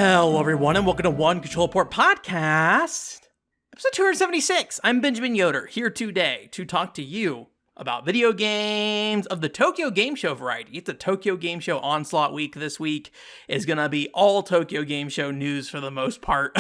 Hello, everyone, and welcome to One Control Port Podcast, episode 276. I'm Benjamin Yoder, here today to talk to you about video games of the Tokyo Game Show variety. It's a Tokyo Game Show Onslaught week this week. Is gonna be all Tokyo Game Show news for the most part.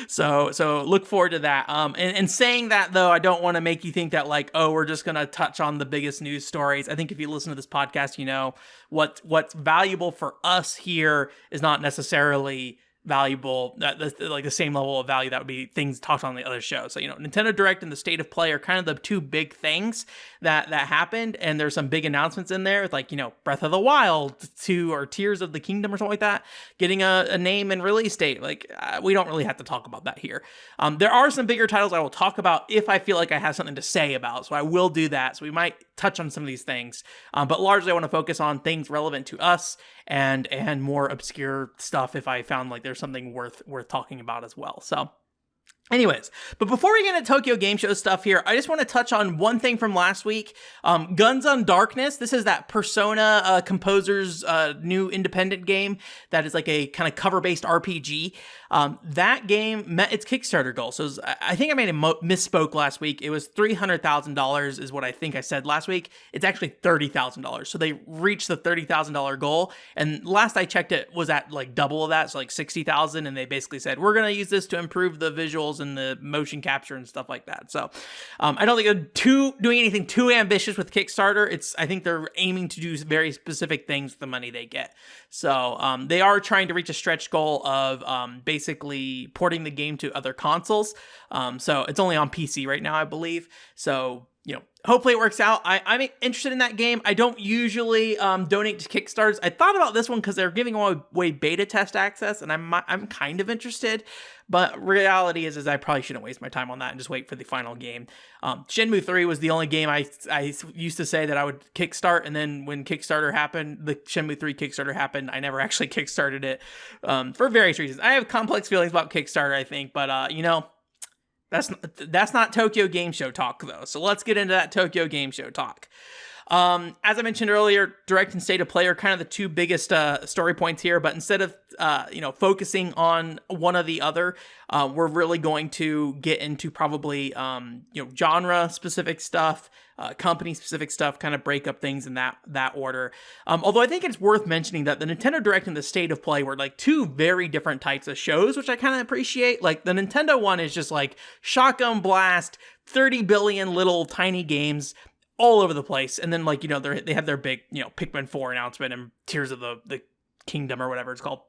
So look forward to that. And saying that though, I don't want to make you think that like, oh, we're just gonna touch on the biggest news stories. I think if you listen to this podcast, you know what's valuable for us here is not necessarily valuable, like the same level of value that would be things talked on the other show. So, Nintendo Direct and the State of Play are kind of the two big things that happened, and there's some big announcements in there, like, Breath of the Wild 2 or Tears of the Kingdom or something like that, getting a name and release date. Like, we don't really have to talk about that here. There are some bigger titles I will talk about if I feel like I have something to say about, so I will do that. So we might touch on some of these things, but largely I want to focus on things relevant to us and more obscure stuff if I found like there's something worth talking about as well. So anyways, but before we get into Tokyo Game Show stuff here, I just want to touch on one thing from last week. Undarkness. This is that Persona composer's new independent game that is like a kind of cover-based RPG. That game met its Kickstarter goal. So I think I made a misspoke last week. It was $300,000 is what I think I said last week. It's actually $30,000. So they reached the $30,000 goal. And last I checked, it was at like double of that. So like 60,000. And they basically said, we're going to use this to improve the visuals and the motion capture and stuff like that. So I don't think they're doing anything too ambitious with Kickstarter. I think they're aiming to do very specific things with the money they get. So they are trying to reach a stretch goal of basically porting the game to other consoles. So it's only on PC right now, I believe. So, hopefully it works out. I'm interested in that game. I don't usually donate to Kickstarters. I thought about this one because they're giving away beta test access, and I'm kind of interested. But reality is I probably shouldn't waste my time on that and just wait for the final game. Shenmue 3 was the only game I used to say that I would kickstart, and then when Kickstarter happened, the Shenmue 3 Kickstarter happened, I never actually kickstarted it for various reasons. I have complex feelings about Kickstarter, I think, but that's not Tokyo Game Show talk, though. So let's get into that Tokyo Game Show talk. As I mentioned earlier, Direct and State of Play are kind of the two biggest story points here, but instead of focusing on one or the other, we're really going to get into probably genre specific stuff, company specific stuff, kind of break up things in that order. Although I think it's worth mentioning that the Nintendo Direct and the State of Play were like two very different types of shows, which I kind of appreciate. Like the Nintendo one is just like shotgun blast, 30 billion little tiny games all over the place, and then like they have their big Pikmin 4 announcement and Tears of the Kingdom or whatever it's called.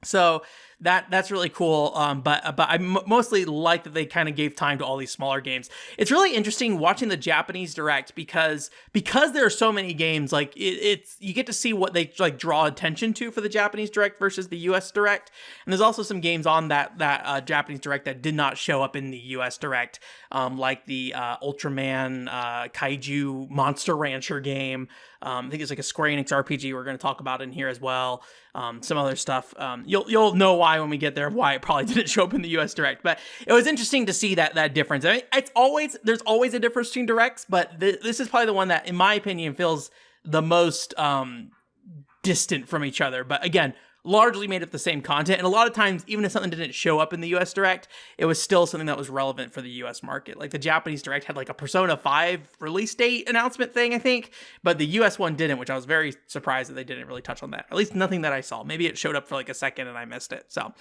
So that's really cool. But I mostly like that they kind of gave time to all these smaller games. It's really interesting watching the Japanese Direct because there are so many games. Like it's you get to see what they like draw attention to for the Japanese Direct versus the US Direct. And there's also some games on that Japanese Direct that did not show up in the US Direct, like the Ultraman Kaiju Monster Rancher game. I think it's like a Square Enix RPG we're going to talk about in here as well. Some other stuff. You'll know why when we get there, why it probably didn't show up in the US Direct. But it was interesting to see that difference. I mean, there's always a difference between Directs, but this is probably the one that, in my opinion, feels the most distant from each other. But again, largely made up the same content. And a lot of times, even if something didn't show up in the US Direct, it was still something that was relevant for the US market. Like the Japanese Direct had like a Persona 5 release date announcement thing, I think, but the US one didn't, which I was very surprised that they didn't really touch on that. At least nothing that I saw. Maybe it showed up for like a second and I missed it. So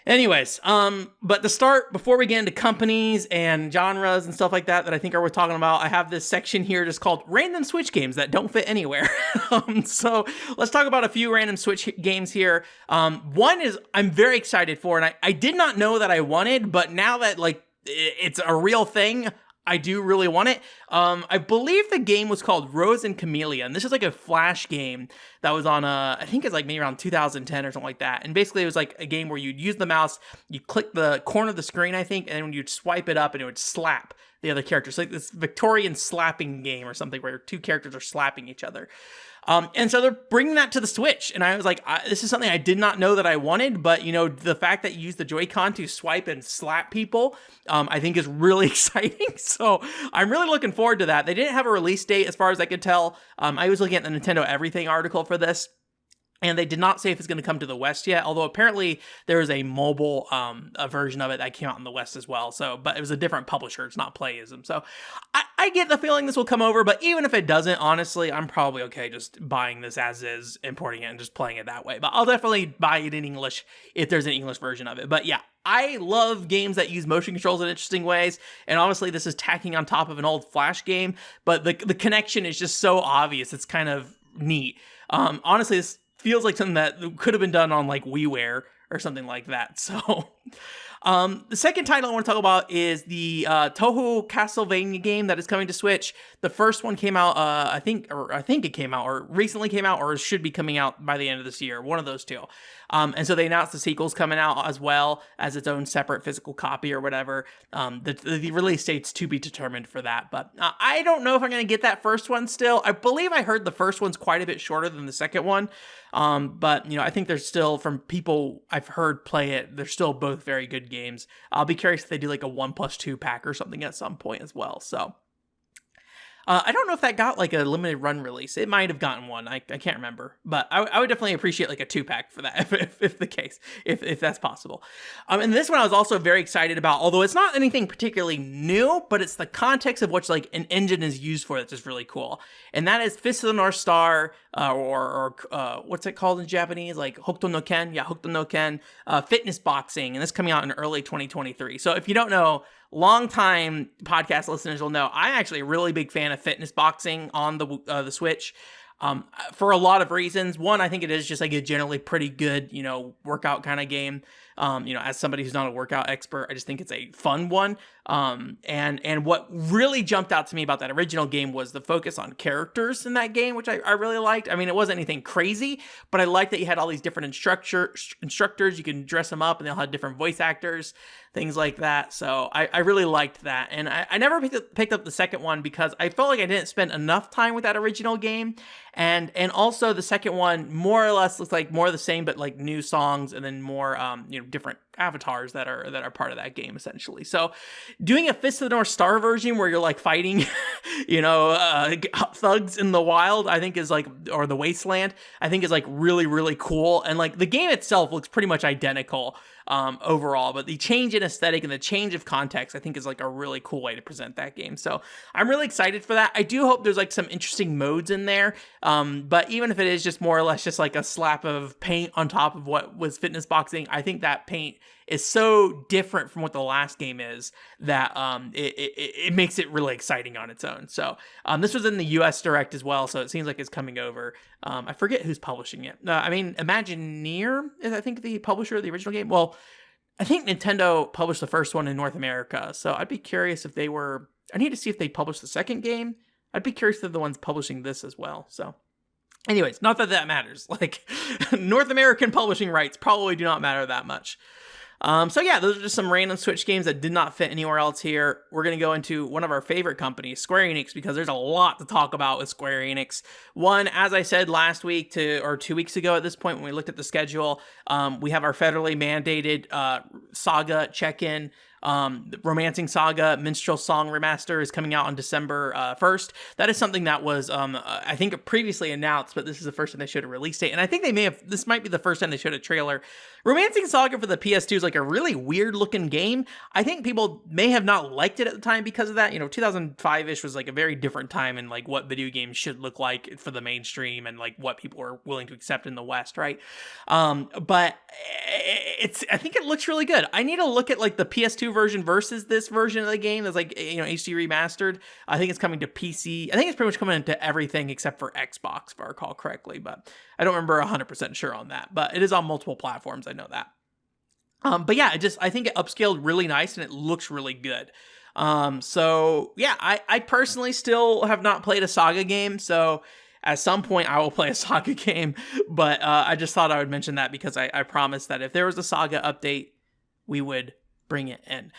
anyways, but to start, before we get into companies and genres and stuff like that I think are worth talking about, I have this section here just called Random Switch Games That Don't Fit Anywhere. So let's talk about a few random Switch games here. One is I'm very excited for, and I did not know that I wanted, but now that like it's a real thing, I do really want it. I believe the game was called Rose and Camellia, and this is like a Flash game that was on I think it's like maybe around 2010 or something like that. And basically it was like a game where you'd use the mouse, you click the corner of the screen, I think, and then you'd swipe it up and it would slap the other character. So like this Victorian slapping game or something where two characters are slapping each other. And so they're bringing that to the Switch, and I was like, this is something I did not know that I wanted, but the fact that you use the Joy-Con to swipe and slap people, I think is really exciting. So I'm really looking forward to that. They didn't have a release date as far as I could tell. I was looking at the Nintendo Everything article for this, And they did not say if it's going to come to the West yet, although apparently there is a mobile a version of it that came out in the West as well. So, but it was a different publisher. It's not Playism. So I get the feeling this will come over, but even if it doesn't, honestly, I'm probably okay just buying this as is, importing it, and just playing it that way. But I'll definitely buy it in English if there's an English version of it. But yeah, I love games that use motion controls in interesting ways, and obviously this is tacking on top of an old Flash game, but the connection is just so obvious. It's kind of neat. Honestly, this feels like something that could have been done on like WiiWare or something like that. So the second title I want to talk about is the Toho Castlevania game that is coming to Switch. The first one came out, I think it came out, or recently came out, or should be coming out by the end of this year. One of those two. And so they announced the sequel's coming out as well as its own separate physical copy or whatever. The release date's to be determined for that. But I don't know if I'm going to get that first one still. I believe I heard the first one's quite a bit shorter than the second one. But, I think there's still, from people I've heard play it, they're still both very good games. I'll be curious if they do like a 1+2 pack or something at some point as well. So I don't know if that got like a limited run release. It might have gotten one. I can't remember, but I would definitely appreciate like a 2-pack for that if the case, if that's possible. And this one I was also very excited about, although it's not anything particularly new, but it's the context of what like an engine is used for that's just really cool. And that is Fist of the North Star, or what's it called in Japanese? Like Hokuto no Ken? Yeah, Hokuto no Ken, fitness boxing. And this coming out in early 2023. So if you don't know, long-time podcast listeners will know I'm actually a really big fan of fitness boxing on the Switch, for a lot of reasons. One, I think it is just like a generally pretty good, workout kind of game. As somebody who's not a workout expert, I just think it's a fun one. And what really jumped out to me about that original game was the focus on characters in that game, which I really liked. I mean, it wasn't anything crazy, but I liked that you had all these different instructors. You can dress them up and they'll have different voice actors, things like that. So I really liked that. And I never picked up the second one because I felt like I didn't spend enough time with that original game. And also the second one more or less looks like more of the same, but like new songs and then more, different avatars that are part of that game essentially. So doing a Fist of the North Star version where you're like fighting, thugs in the wild, I think is like, or the wasteland, I think is like really, really cool. And like the game itself looks pretty much identical overall, but the change in aesthetic and the change of context, I think is like a really cool way to present that game. So I'm really excited for that. I do hope there's like some interesting modes in there. But even if it is just more or less just like a slap of paint on top of what was fitness boxing, I think that paint is so different from what the last game is that it makes it really exciting on its own. So this was in the US Direct as well, so it seems like it's coming over. I forget who's publishing it. Imagineer is I think the publisher of the original game. Well, I think Nintendo published the first one in North America, so I'd be curious if they were... I need to see if they published the second game. I'd be curious if they're the ones publishing this as well, so... Anyways, not that that matters. Like, North American publishing rights probably do not matter that much. So yeah, those are just some random Switch games that did not fit anywhere else here. We're going to go into one of our favorite companies, Square Enix, because there's a lot to talk about with Square Enix. One, as I said last week or 2 weeks ago at this point when we looked at the schedule, we have our federally mandated Saga check-in. The Romancing Saga Minstrel Song Remaster is coming out on December 1st. That is something that was, I think, previously announced, but this is the first time they showed a release date. And I think this might be the first time they showed a trailer. Romancing Saga for the PS2 is like a really weird looking game. I think people may have not liked it at the time because of that. 2005-ish was like a very different time in like what video games should look like for the mainstream and like what people are willing to accept in the West, right? But I think it looks really good. I need to look at like the PS2 version versus this version of the game that's like, HD remastered. I think it's coming to PC. I think it's pretty much coming into everything except for Xbox, if I recall correctly, but I don't remember 100% sure on that, but it is on multiple platforms. I know that. But yeah, I think it upscaled really nice and it looks really good. So yeah, I personally still have not played a Saga game, so at some point I will play a Saga game, but I just thought I would mention that because I promised that if there was a Saga update, we would bring it in.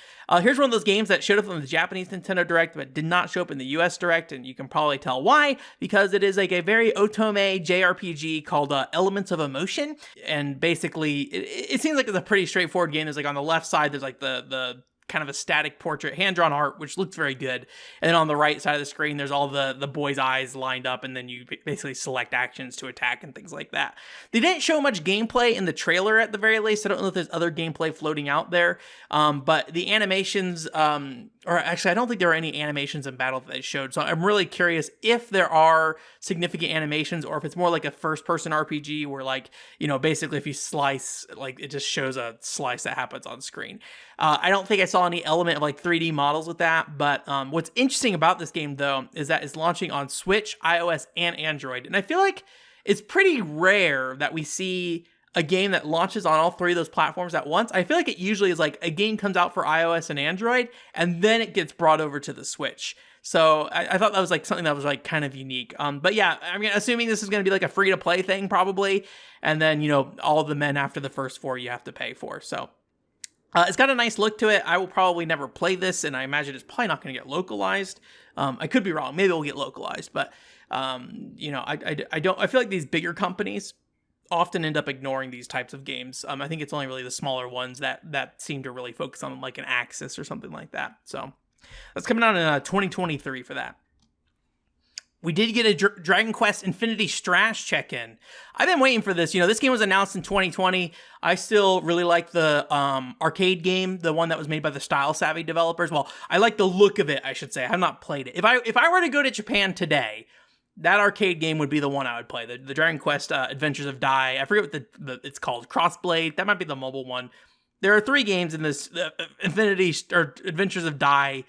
Here's one of those games that showed up on the Japanese Nintendo Direct, but did not show up in the US Direct, and you can probably tell why, because it is like a very otome JRPG called Elements of Emotion, and basically, it seems like it's a pretty straightforward game. There's like on the left side, there's like the kind of a static portrait, hand-drawn art, which looks very good. And then on the right side of the screen, there's all the boys' eyes lined up, and then you basically select actions to attack and things like that. They didn't show much gameplay in the trailer at the very least. I don't know if there's other gameplay floating out there, but the animations, or actually, I don't think there were any animations in battle that they showed. So I'm really curious if there are significant animations, or if it's more like a first-person RPG where, like, you know, basically if you slice, like, it just shows a slice that happens on screen. I don't think I saw any element of like 3D models with that, but what's interesting about this game, though, is that it's launching on Switch, iOS, and Android. And I feel like it's pretty rare that we see a game that launches on all three of those platforms at once. I feel like it usually is like a game comes out for iOS and Android, and then it gets brought over to the Switch. So I thought that was like something that was like kind of unique. But yeah, I mean, assuming this is going to be like a free-to-play thing probably, and then, you know, all the men after the first 4 you have to pay for. So it's got a nice look to it. I will probably never play this, and I imagine it's probably not going to get localized. I could be wrong. Maybe it'll get localized, but you know, I don't. I feel like these bigger companies often end up ignoring these types of games. I think it's only really the smaller ones that seem to really focus on like an Axis or something like that. So that's coming out in 2023 for that. We did get a Dragon Quest Infinity Strash check-in. I've been waiting for this. You know, this game was announced in 2020. I still really like the arcade game, the one that was made by the Style Savvy developers. Well, I like the look of it, I should say. I have not played it. If I were to go to Japan today, that arcade game would be the one I would play. The Dragon Quest Adventures of Dai. I forget what it's called. Crossblade. That might be the mobile one. There are 3 games in this Infinity or Adventures of Dai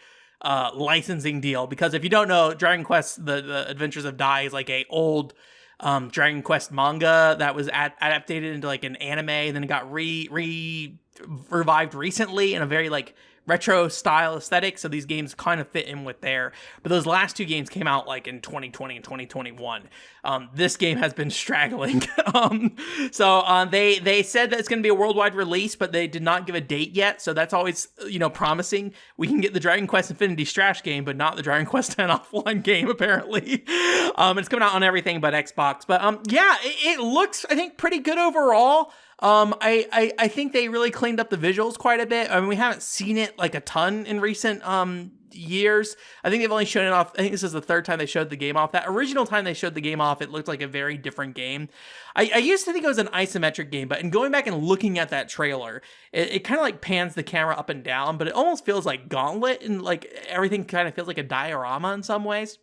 licensing deal, because if you don't know, Dragon Quest the Adventures of Dai is like a old Dragon Quest manga that was adapted into like an anime, and then it got revived recently in a very like retro style aesthetic, so these games kind of fit in with there. But those last 2 games came out like in 2020 and 2021. This game has been straggling. So they said that it's going to be a worldwide release, but they did not give a date yet, so that's always, you know, promising. We can get the Dragon Quest Infinity Strash game, but not the Dragon Quest X offline game, apparently. It's coming out on everything but Xbox. But yeah, it looks, I think, pretty good overall. I think they really cleaned up the visuals quite a bit. I mean, we haven't seen it like a ton in recent years. I think they've only shown it off. I think this is the 3rd time they showed the game off. That original time they showed the game off, it looked like a very different game. I used to think it was an isometric game, but in going back and looking at that trailer, it kind of like pans the camera up and down, but it almost feels like Gauntlet, and like everything kind of feels like a diorama in some ways.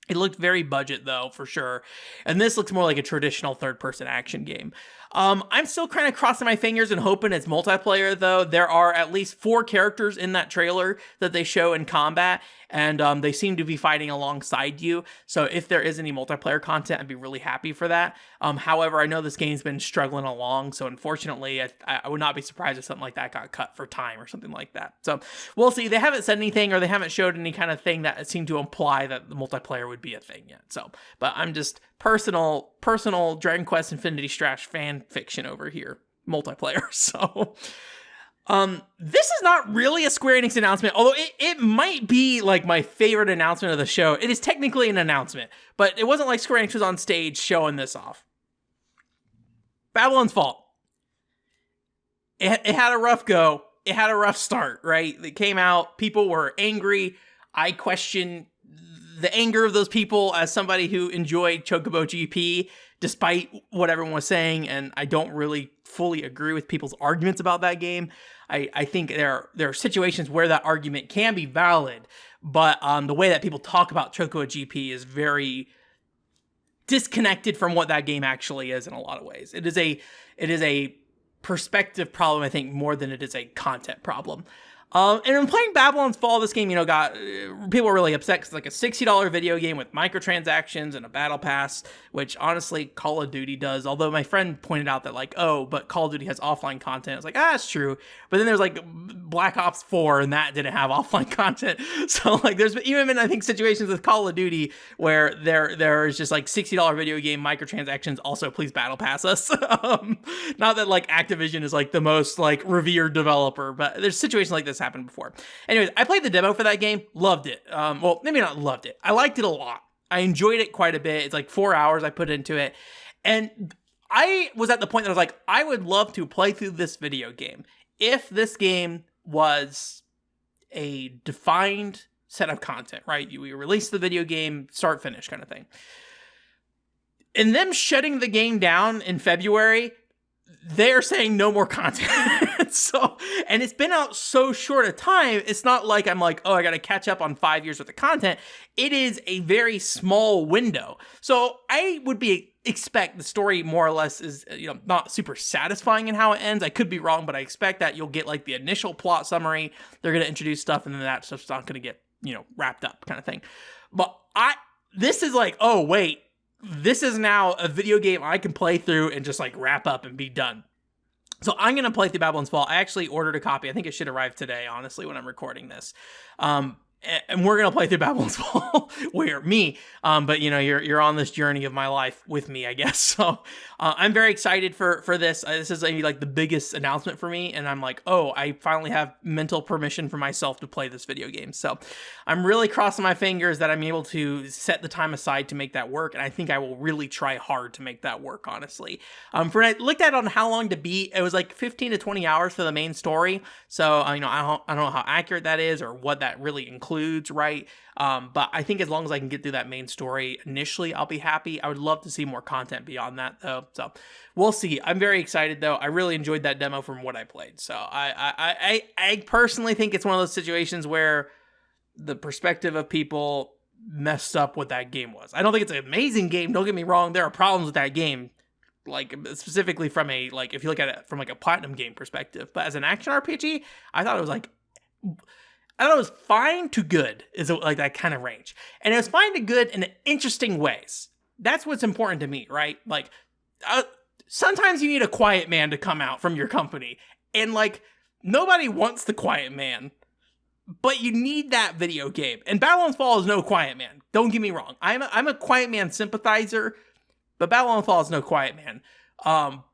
It looked very budget, though, for sure. And this looks more like a traditional third-person action game. I'm still kind of crossing my fingers and hoping it's multiplayer, though. There are at least 4 characters in that trailer that they show in combat, and they seem to be fighting alongside you. So if there is any multiplayer content, I'd be really happy for that. However, I know this game's been struggling along, so unfortunately, I would not be surprised if something like that got cut for time or something like that. So we'll see. They haven't said anything, or they haven't showed any kind of thing that seemed to imply that the multiplayer would be a thing yet. So, but I'm just personal Dragon Quest Infinity Strash fan fiction over here, multiplayer. So this is not really a Square Enix announcement, although it might be like my favorite announcement of the show. It is technically an announcement, but it wasn't like Square Enix was on stage showing this off. Babylon's Fall. It had a rough go. It had a rough start, right? It came out, people were angry. I question the anger of those people as somebody who enjoyed Chocobo GP, despite what everyone was saying, and I don't really fully agree with people's arguments about that game. I think there are situations where that argument can be valid, but the way that people talk about Chocobo GP is very disconnected from what that game actually is in a lot of ways. It is a perspective problem, I think, more than it is a content problem. And in playing Babylon's Fall, this game, got people were really upset because it's like a $60 video game with microtransactions and a battle pass, which honestly Call of Duty does. Although my friend pointed out that but Call of Duty has offline content. It's like, it's true. But then there's like Black Ops 4 and that didn't have offline content. So like there's even been, I think, situations with Call of Duty where there is just like $60 video game microtransactions. Also, please battle pass us. Not that like Activision is like the most like revered developer, but there's situations like this happened before. Anyways, I played the demo for that game, loved it. Well, maybe not loved it. I liked it a lot. I enjoyed it quite a bit. It's like 4 hours I put into it. And I was at the point that I was like, I would love to play through this video game if this game was a defined set of content, right? We release the video game, start, finish kind of thing. And them shutting the game down in February, they're saying no more content. And it's been out so short a time, it's not like I'm like, oh, I got to catch up on 5 years worth of content. It is a very small window. So I would expect the story more or less is, not super satisfying in how it ends. I could be wrong, but I expect that you'll get like the initial plot summary. They're going to introduce stuff and then that stuff's not going to get, wrapped up kind of thing. But this is like, oh, wait, this is now a video game I can play through and just like wrap up and be done. So I'm going to play through Babylon's Fall. I actually ordered a copy. I think it should arrive today, honestly, when I'm recording this. And we're going to play through Babylon's Fall. But you're on this journey of my life with me, I guess. So I'm very excited for this. This is maybe like the biggest announcement for me. And I'm like, oh, I finally have mental permission for myself to play this video game. So I'm really crossing my fingers that I'm able to set the time aside to make that work. And I think I will really try hard to make that work, honestly. When I looked at it on how long to beat, it was like 15 to 20 hours for the main story. So, I don't know how accurate that is or what that really includes, right? But I think as long as I can get through that main story initially, I'll be happy. I would love to see more content beyond that, though. So we'll see. I'm very excited, though. I really enjoyed that demo from what I played. So I personally think it's one of those situations where the perspective of people messed up what that game was. I don't think it's an amazing game. Don't get me wrong. There are problems with that game. Like specifically from if you look at it from like a platinum game perspective, but as an action RPG, I thought it was fine to good, is like that kind of range. And it was fine to good in interesting ways. That's what's important to me, right? Like, sometimes you need a quiet man to come out from your company. And like, nobody wants the quiet man, but you need that video game. And Babylon's Fall is no quiet man. Don't get me wrong. I'm a quiet man sympathizer, but Babylon's Fall is no quiet man.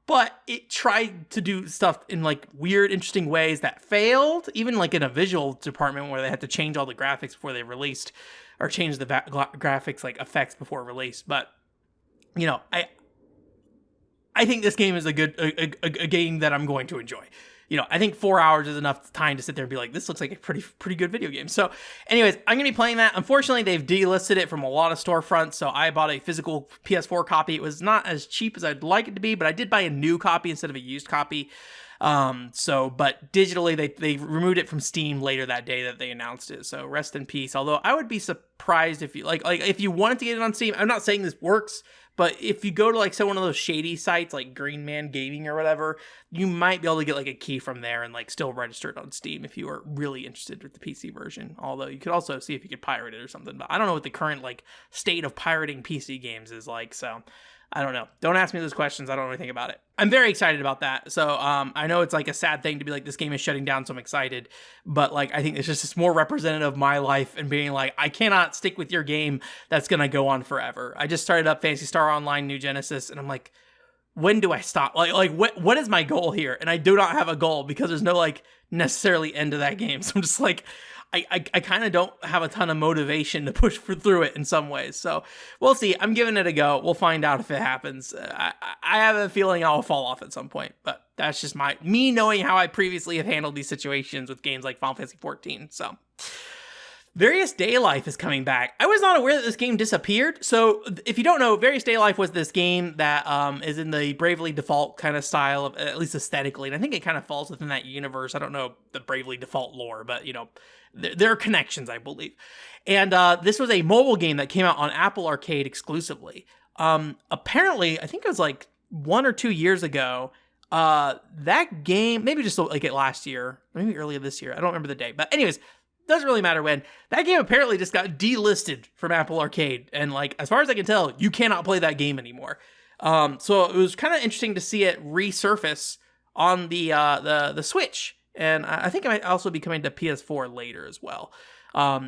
But it tried to do stuff in like weird, interesting ways that failed, even like in a visual department where they had to change all the graphics before they released, or change the graphics like effects before release. But I think this game is a game that I'm going to enjoy. I think 4 hours is enough time to sit there and be like, this looks like a pretty good video game. So anyways, I'm going to be playing that. Unfortunately, they've delisted it from a lot of storefronts. So I bought a physical PS4 copy. It was not as cheap as I'd like it to be, but I did buy a new copy instead of a used copy. But digitally, they removed it from Steam later that day that they announced it. So rest in peace. Although I would be surprised if you like if you wanted to get it on Steam. I'm not saying this works, but if you go to like one of those shady sites like Green Man Gaming or whatever, you might be able to get like a key from there and like still register it on Steam if you are really interested with the PC version. Although you could also see if you could pirate it or something. But I don't know what the current like state of pirating PC games is like. So I don't know. Don't ask me those questions. I don't know anything about it. I'm very excited about that. So I know it's like a sad thing to be like, this game is shutting down, so I'm excited. But like, I think it's just more representative of my life and being like, I cannot stick with your game that's going to go on forever. I just started up Phantasy Star Online New Genesis and I'm like, when do I stop? Like what is my goal here? And I do not have a goal because there's no like necessarily end to that game. So I'm just like, I kind of don't have a ton of motivation to push through it in some ways. So we'll see. I'm giving it a go. We'll find out if it happens. I have a feeling I'll fall off at some point, but that's just me knowing how I previously have handled these situations with games like Final Fantasy XIV. So Various Daylife is coming back. I was not aware that this game disappeared. So if you don't know, Various Daylife was this game that is in the Bravely Default kind of style, of at least aesthetically. And I think it kind of falls within that universe. I don't know the Bravely Default lore, but there are connections, I believe. And this was a mobile game that came out on Apple Arcade exclusively. Apparently, I think it was like 1 or 2 years ago, that game, maybe just like it last year, maybe earlier this year. I don't remember the date. But anyways, doesn't really matter when. That game apparently just got delisted from Apple Arcade. And like, as far as I can tell, you cannot play that game anymore. So it was kind of interesting to see it resurface on the Switch. And I think it might also be coming to PS4 later as well.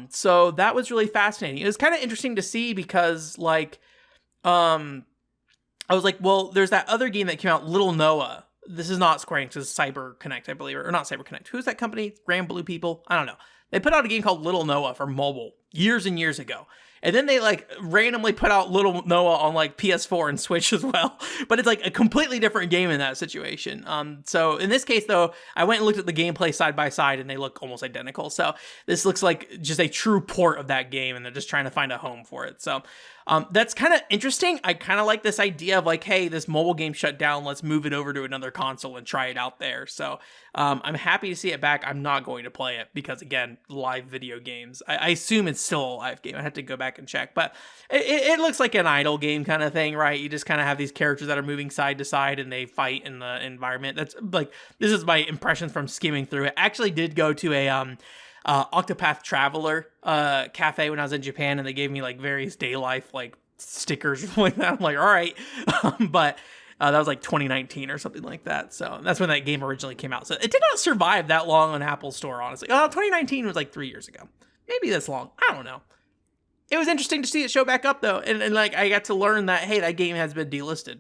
So that was really fascinating. It was kind of interesting to see because like, I was like, well, there's that other game that came out, Little Noah. This is not Square Enix, it's Cyber Connect, I believe, or not Cyber Connect. Who's that company? Grand Blue people? I don't know. They put out a game called Little Noah for mobile years and years ago. And then they like randomly put out Little Noah on like PS4 and Switch as well. But it's like a completely different game in that situation. So in this case, though, I went and looked at the gameplay side by side and they look almost identical. So this looks like just a true port of that game and they're just trying to find a home for it. So that's kind of interesting. I kind of like this idea of like, hey, this mobile game shut down. Let's move it over to another console and try it out there. So I'm happy to see it back. I'm not going to play it because, again, live video games. I assume it's still a live game. I have to go back and check. But it looks like an idle game kind of thing, right? You just kind of have these characters that are moving side to side and they fight in the environment. That's like, this is my impressions from skimming through it. I actually did go to a Octopath Traveler cafe when I was in Japan, and they gave me like various Daylife like stickers like that. I'm like, all right. But that was like 2019 or something like that. So that's when that game originally came out. So it did not survive that long on Apple Store, honestly. 2019 was like 3 years ago. Maybe this long. I don't know. It was interesting to see it show back up though. And like I got to learn that, hey, that game has been delisted.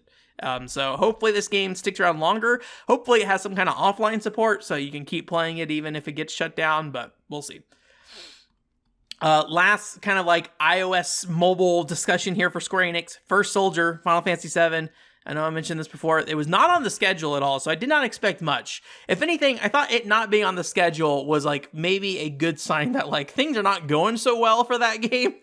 So hopefully this game sticks around longer. Hopefully it has some kind of offline support so you can keep playing it even if it gets shut down, but we'll see. Last kind of like iOS mobile discussion here for Square Enix. First Soldier, Final Fantasy VII. I know I mentioned this before. It was not on the schedule at all, so I did not expect much. If anything, I thought it not being on the schedule was like maybe a good sign that like things are not going so well for that game.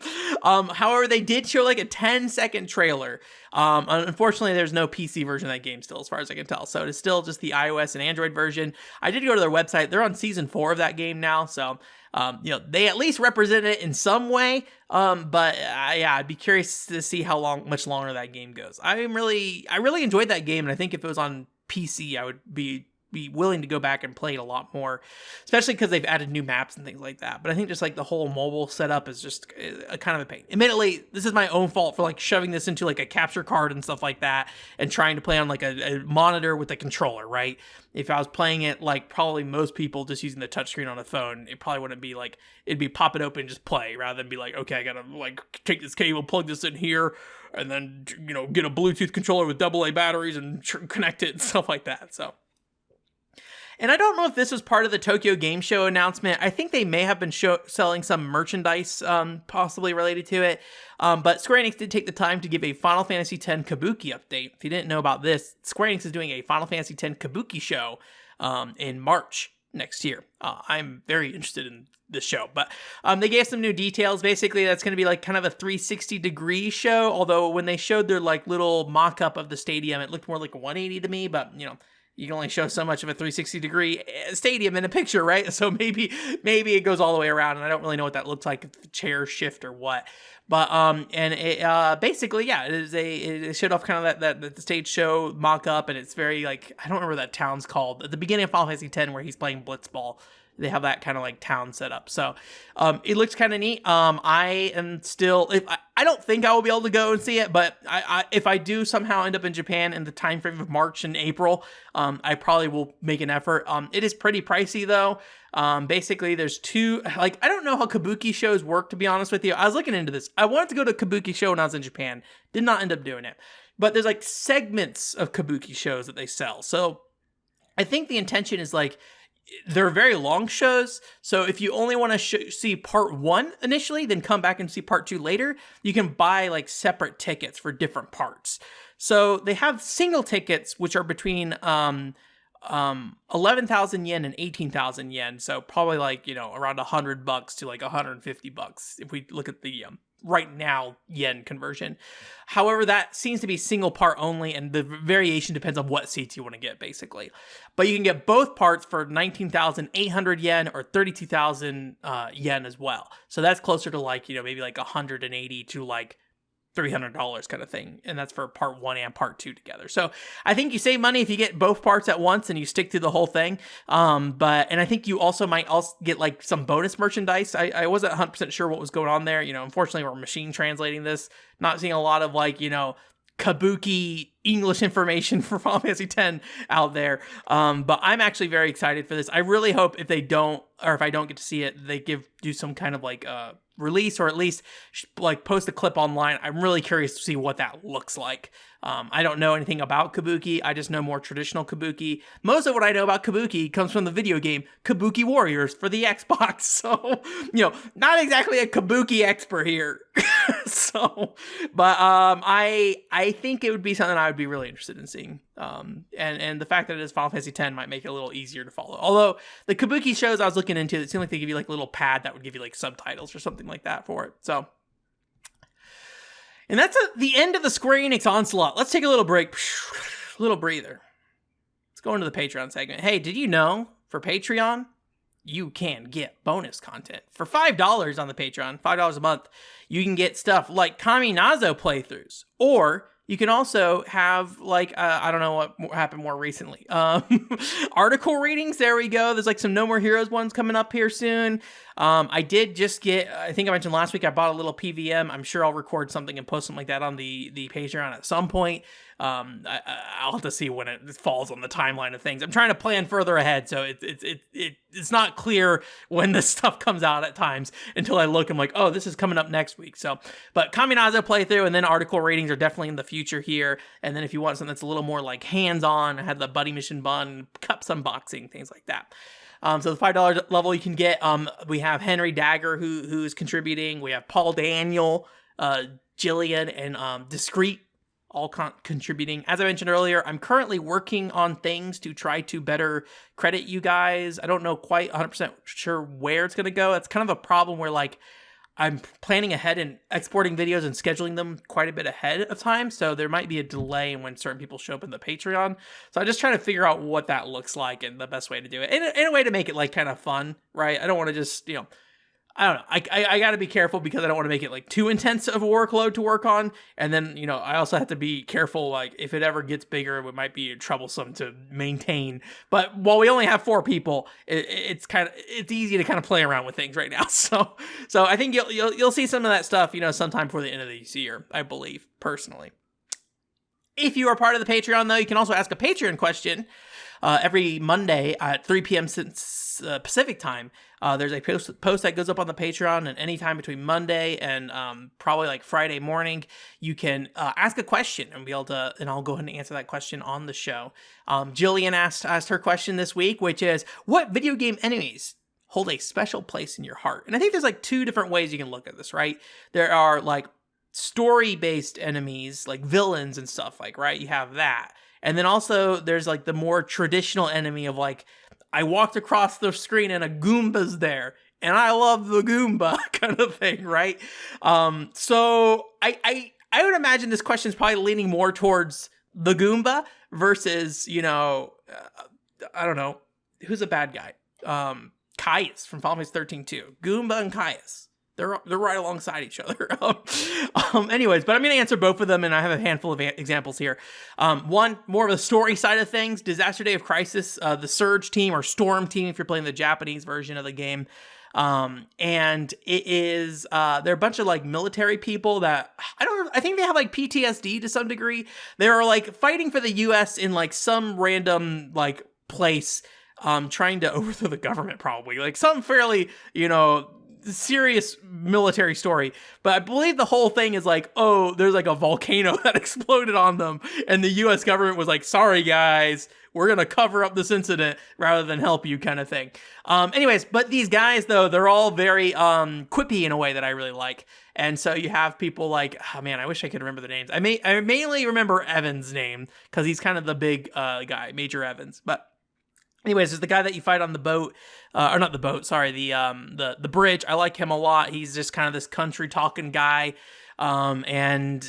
However, they did show like a 10-second trailer. Unfortunately, there's no PC version of that game still, as far as I can tell. So it is still just the iOS and Android version. I did go to their website. They're on season 4 of that game now, so they at least represent it in some way. But yeah, I'd be curious to see how much longer that game goes. I really enjoyed that game, and I think if it was on PC, I would be willing to go back and play it a lot more, especially because they've added new maps and things like that. But I think just like the whole mobile setup is just a kind of a pain. Admittedly, this is my own fault for like shoving this into like a capture card and stuff like that and trying to play on like a monitor with a controller, right? If I was playing it like probably most people just using the touchscreen on a phone, it probably wouldn't be like, it'd be pop it open, just play, rather than be like, okay, I gotta like take this cable, plug this in here, and then, get a Bluetooth controller with AA batteries and connect it and stuff like that. So. And I don't know if this was part of the Tokyo Game Show announcement. I think they may have been selling some merchandise possibly related to it. But Square Enix did take the time to give a Final Fantasy X Kabuki update. If you didn't know about this, Square Enix is doing a Final Fantasy X Kabuki show in March next year. I'm very interested in this show, but they gave some new details. Basically, that's going to be like kind of a 360-degree show, although when they showed their like little mock-up of the stadium, it looked more like a 180 to me, but you can only show so much of a 360-degree stadium in a picture, right? So maybe it goes all the way around, and I don't really know what that looks like, if the chairs shift or what. But and it basically, yeah, it showed off kind of that the stage show mock-up, and it's very like, I don't remember what that town's called. At the beginning of Final Fantasy X, where he's playing Blitzball, they have that kind of like town set up. So it looks kind of neat. I am still, I don't think I will be able to go and see it, but if I do somehow end up in Japan in the time frame of March and April, I probably will make an effort. It is pretty pricey though. Basically there's two, like, I don't know how Kabuki shows work, to be honest with you. I was looking into this. I wanted to go to a Kabuki show when I was in Japan. Did not end up doing it. But there's like segments of Kabuki shows that they sell. So I think the intention is like, they're very long shows, so if you only want to see part 1 initially, then come back and see part 2 later, you can buy like separate tickets for different parts. So they have single tickets, which are between 11,000 yen and 18,000 yen, so probably like, around $100 to like $150 if we look at the right now yen conversion. However, that seems to be single part only, and the variation depends on what seats you want to get, basically. But you can get both parts for 19,800 yen or 32,000 yen as well. So that's closer to like, maybe like 180 to like $300 kind of thing, and that's for part 1 and part 2 together. So I think you save money if you get both parts at once and you stick to the whole thing. And I think you also might get like some bonus merchandise. I wasn't 100% sure what was going on there. Unfortunately, we're machine translating this, not seeing a lot of like Kabuki English information for Final Fantasy X out there. But I'm actually very excited for this. I really hope if I don't get to see it, they do some kind of like release, or at least like post a clip online. I'm really curious to see what that looks like. I don't know anything about Kabuki. I just know more traditional Kabuki. Most of what I know about Kabuki comes from the video game Kabuki Warriors for the Xbox. So, not exactly a Kabuki expert here. But I think it would be something I would be really interested in seeing. And the fact that it is Final Fantasy X might make it a little easier to follow. Although the Kabuki shows I was looking into, it seemed like they give you like a little pad that would give you like subtitles or something like that for it. So, and that's the end of the Square Enix Onslaught. Let's take a little break, little breather. Let's go into the Patreon segment. Hey, did you know for Patreon, you can get bonus content for $5 on the Patreon, $5 a month. You can get stuff like Kaminazo playthroughs, or you can also have like, I don't know what happened more recently. Article readings. There we go. There's like some No More Heroes ones coming up here soon. I did just get, I think I mentioned last week, I bought a little PVM. I'm sure I'll record something and post something like that on the Patreon at some point. I'll have to see when it falls on the timeline of things. I'm trying to plan further ahead, so it's not clear when this stuff comes out at times until I look. I'm like, oh, this is coming up next week. So, but Kaminazo playthrough and then article ratings are definitely in the future here. And then if you want something that's a little more like hands-on, I had the Buddy Mission Bun, cups unboxing, things like that. So the $5 level you can get, we have Henry Dagger who's contributing. We have Paul Daniel, Jillian, and Discreet all contributing. As I mentioned earlier, I'm currently working on things to try to better credit you guys. I don't know quite 100% sure where it's going to go. It's kind of a problem where like I'm planning ahead and exporting videos and scheduling them quite a bit ahead of time. So there might be a delay in when certain people show up in the Patreon. So I'm just trying to figure out what that looks like and the best way to do it. In a way to make it like kind of fun, right? I don't want to just, I don't know. I got to be careful because I don't want to make it like too intense of a workload to work on. And then, I also have to be careful. Like if it ever gets bigger, it might be troublesome to maintain. But while we only have 4 people, it's easy to kind of play around with things right now. So I think you'll see some of that stuff, sometime before the end of this year, I believe personally. If you are part of the Patreon though, you can also ask a Patreon question. Every Monday at 3 p.m. Pacific time, there's a post that goes up on the Patreon, and anytime between Monday and probably like Friday morning, you can ask a question and I'll go ahead and answer that question on the show. Jillian asked her question this week, which is, what video game enemies hold a special place in your heart? And I think there's like 2 different ways you can look at this, right? There are like story-based enemies, like villains and stuff, like, right? You have that. And then also there's like the more traditional enemy of like, I walked across the screen and a Goomba's there and I love the Goomba kind of thing, right? So I would imagine this question is probably leaning more towards the Goomba versus, I don't know, who's a bad guy? Caius from Final Fantasy 13 2. Goomba and Caius. They're right alongside each other. Anyways, but I'm going to answer both of them, and I have a handful of examples here. One, more of the story side of things, Disaster Day of Crisis, the Surge team, or Storm team if you're playing the Japanese version of the game. And it is, they're a bunch of like military people that, I think they have like PTSD to some degree. They're like fighting for the US in like some random like place, trying to overthrow the government probably. Like some fairly, serious military story, but I believe the whole thing is like, oh, there's like a volcano that exploded on them, and the US government was like, sorry guys, we're gonna cover up this incident rather than help you, kind of thing. Anyways, but these guys though, they're all very quippy in a way that I really like. And so you have people like, oh man, I wish I could remember the names. I mainly remember Evan's name because he's kind of the big guy, Major Evans. But anyways, there's the guy that you fight on the boat, or not the boat, sorry, the bridge. I like him a lot. He's just kind of this country talking guy. And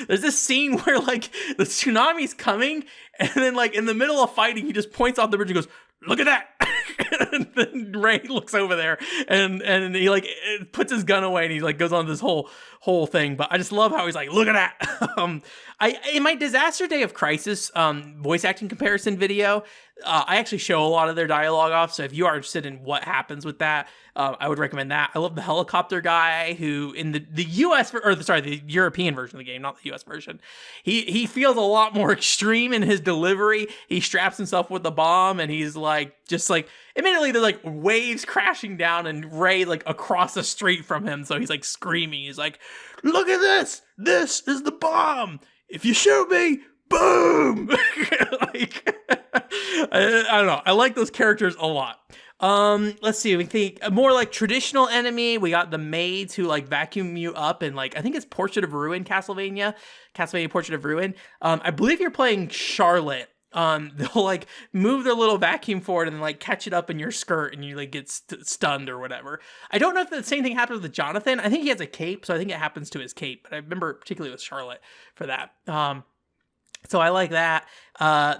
there's this scene where like the tsunami's coming, and then like in the middle of fighting, he just points off the bridge and goes, look at that. And then Ray looks over there and he like puts his gun away and he like goes on this whole thing. But I just love how he's like, look at that. In my Disaster Day of Crisis voice acting comparison video, I actually show a lot of their dialogue off. So if you are interested in what happens with that, I would recommend that. I love the helicopter guy who in the US, the European version of the game, not the US version. He feels a lot more extreme in his delivery. He straps himself with the bomb and he's like, just like, immediately there's like waves crashing down and Ray like across the street from him. So he's like screaming. He's like, look at this. This is the bomb. if you shoot me, boom. Like, I don't know. I like those characters a lot. Let's see. We think a more like traditional enemy. We got the maids who like vacuum you up, and like I think it's Portrait of Ruin, Castlevania Portrait of Ruin. I believe you're playing Charlotte. They'll like move their little vacuum forward and then like catch it up in your skirt, and you like get stunned or whatever. I don't know if the same thing happens with Jonathan. I think he has a cape, so I think it happens to his cape. But I remember particularly with Charlotte for that. So I like that.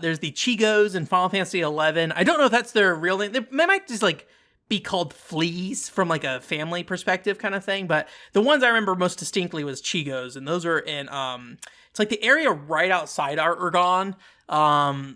There's the Chigos in Final Fantasy 11. I don't know if that's their real name. They might just like be called fleas from like a family perspective kind of thing. But the ones I remember most distinctly was Chigos, and those are in it's like the area right outside Urgon.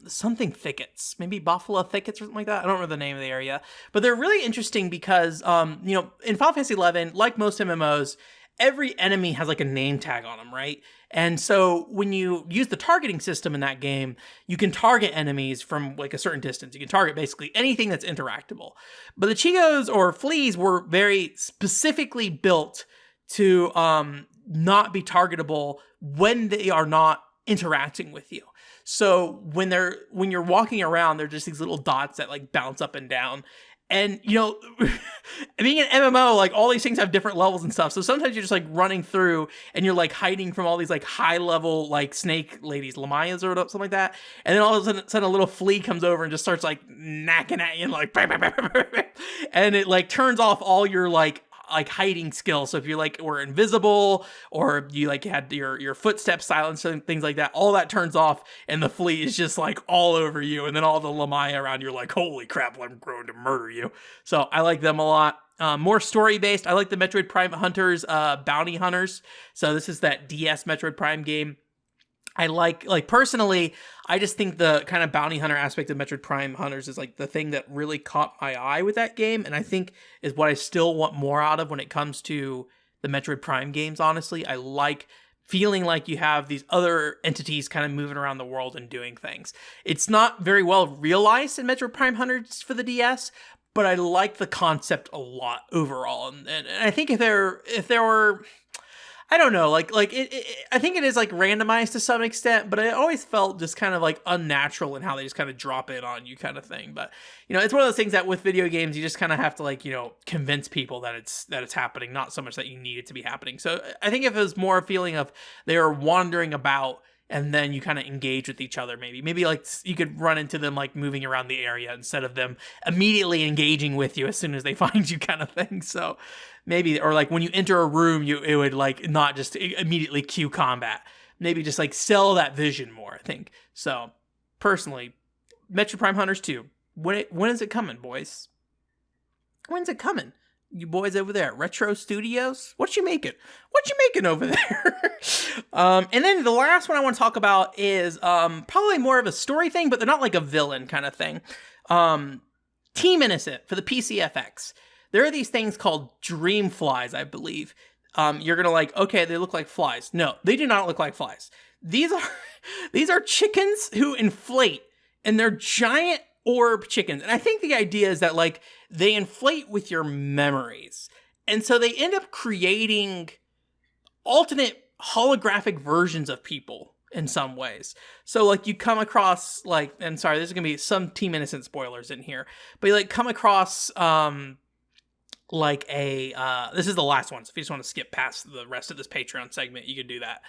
Something thickets, maybe Buffalo thickets or something like that. I don't remember the name of the area, but they're really interesting because you know, in Final Fantasy 11, like most MMOs, every enemy has like a name tag on them, right? And so when you use the targeting system in that game, you can target enemies from like a certain distance. You can target basically anything that's interactable. But the Chigos or fleas were very specifically built to not be targetable when they are not interacting with you. So when you're walking around, they're just these little dots that like bounce up and down. And, you know, being an MMO, like all these things have different levels and stuff. So sometimes you're just like running through and you're like hiding from all these like high level like snake ladies, Lamayas or something like that. And then all of a sudden a little flea comes over and just starts like knacking at you and like, and it like turns off all your like hiding skill. So if you like were invisible or you like had your footsteps silenced and things like that, all that turns off and the flea is just like all over you. And then all the Lamaya around you're like, holy crap, I'm going to murder you. So I like them a lot. More story based. I like the Metroid Prime Hunters, Bounty Hunters. So this is that DS Metroid Prime game. I like personally, I just think the kind of bounty hunter aspect of Metroid Prime Hunters is like the thing that really caught my eye with that game. And I think is what I still want more out of when it comes to the Metroid Prime games. Honestly, I like feeling like you have these other entities kind of moving around the world and doing things. It's not very well realized in Metroid Prime Hunters for the DS, but I like the concept a lot overall. And I think if there were, I don't know, like I think it is like randomized to some extent, but I always felt just kind of like unnatural in how they just kind of drop in on you kind of thing. But, you know, it's one of those things that with video games, you just kind of have to like, you know, convince people that it's happening, not so much that you need it to be happening. So I think if it was more a feeling of they are wandering about and then you kind of engage with each other, maybe like you could run into them like moving around the area instead of them immediately engaging with you as soon as they find you kind of thing. So maybe, or like when you enter a room, it would like not just immediately cue combat, maybe just like sell that vision more, I think. So personally, Metroid Prime Hunters 2, when is it coming, boys? When's it coming? You boys over there, Retro Studios, what you making over there? And then the last one I want to talk about is probably more of a story thing, but they're not like a villain kind of thing. Team Innocent for the PCFX. There are these things called dream flies, I believe. You're gonna like, okay, they look like flies. No, they do not look like flies. These are chickens who inflate, and they're giant orb chickens. And I think the idea is that like they inflate with your memories. And so they end up creating alternate holographic versions of people in some ways. So like you come across like, and sorry, there's going to be some Team Innocent spoilers in here, but you like come across like a this is the last one, so if you just want to skip past the rest of this Patreon segment, you can do that.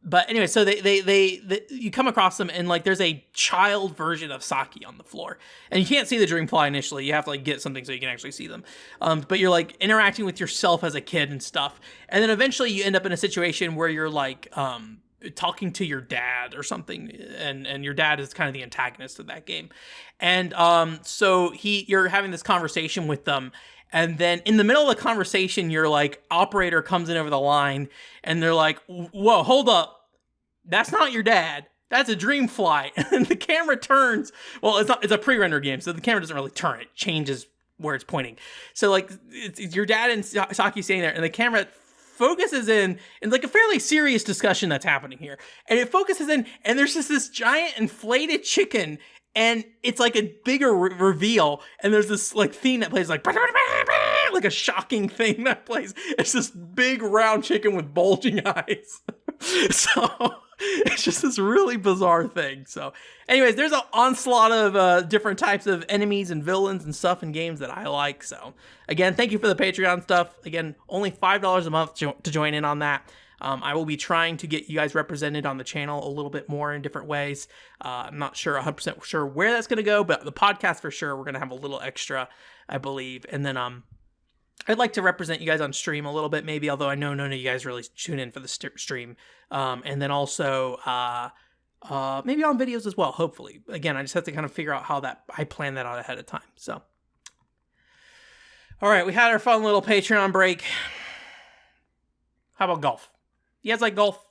But anyway, so they you come across them and like there's a child version of Saki on the floor, and you can't see the Dreamfly initially. You have to like get something so you can actually see them. But you're like interacting with yourself as a kid and stuff, and then eventually you end up in a situation where you're like talking to your dad or something, and your dad is kind of the antagonist of that game, and so you're having this conversation with them. And then in the middle of the conversation, your like operator comes in over the line and they're like, whoa, hold up. That's not your dad. That's a Dreamfly. And the camera turns. Well, it's a pre-rendered game, so the camera doesn't really turn. It changes where it's pointing. So like it's your dad and Saki standing there, and the camera focuses in like a fairly serious discussion that's happening here. And it focuses in, and there's just this giant inflated chicken. And it's like a bigger reveal, and there's this like theme that plays like a shocking thing that plays. It's this big round chicken with bulging eyes. So It's just this really bizarre thing. So anyways, there's an onslaught of different types of enemies and villains and stuff in games that I like. So again, thank you for the Patreon stuff. Again, only $5 a month to join in on that. I will be trying to get you guys represented on the channel a little bit more in different ways. I'm not sure 100% sure where that's going to go, but the podcast for sure, we're going to have a little extra, I believe. And then I'd like to represent you guys on stream a little bit, maybe, although I know none of you guys really tune in for the stream. And then also maybe on videos as well, hopefully. Again, I just have to kind of figure out how I plan that out ahead of time. So, all right, we had our fun little Patreon break. How about golf? You guys like golf?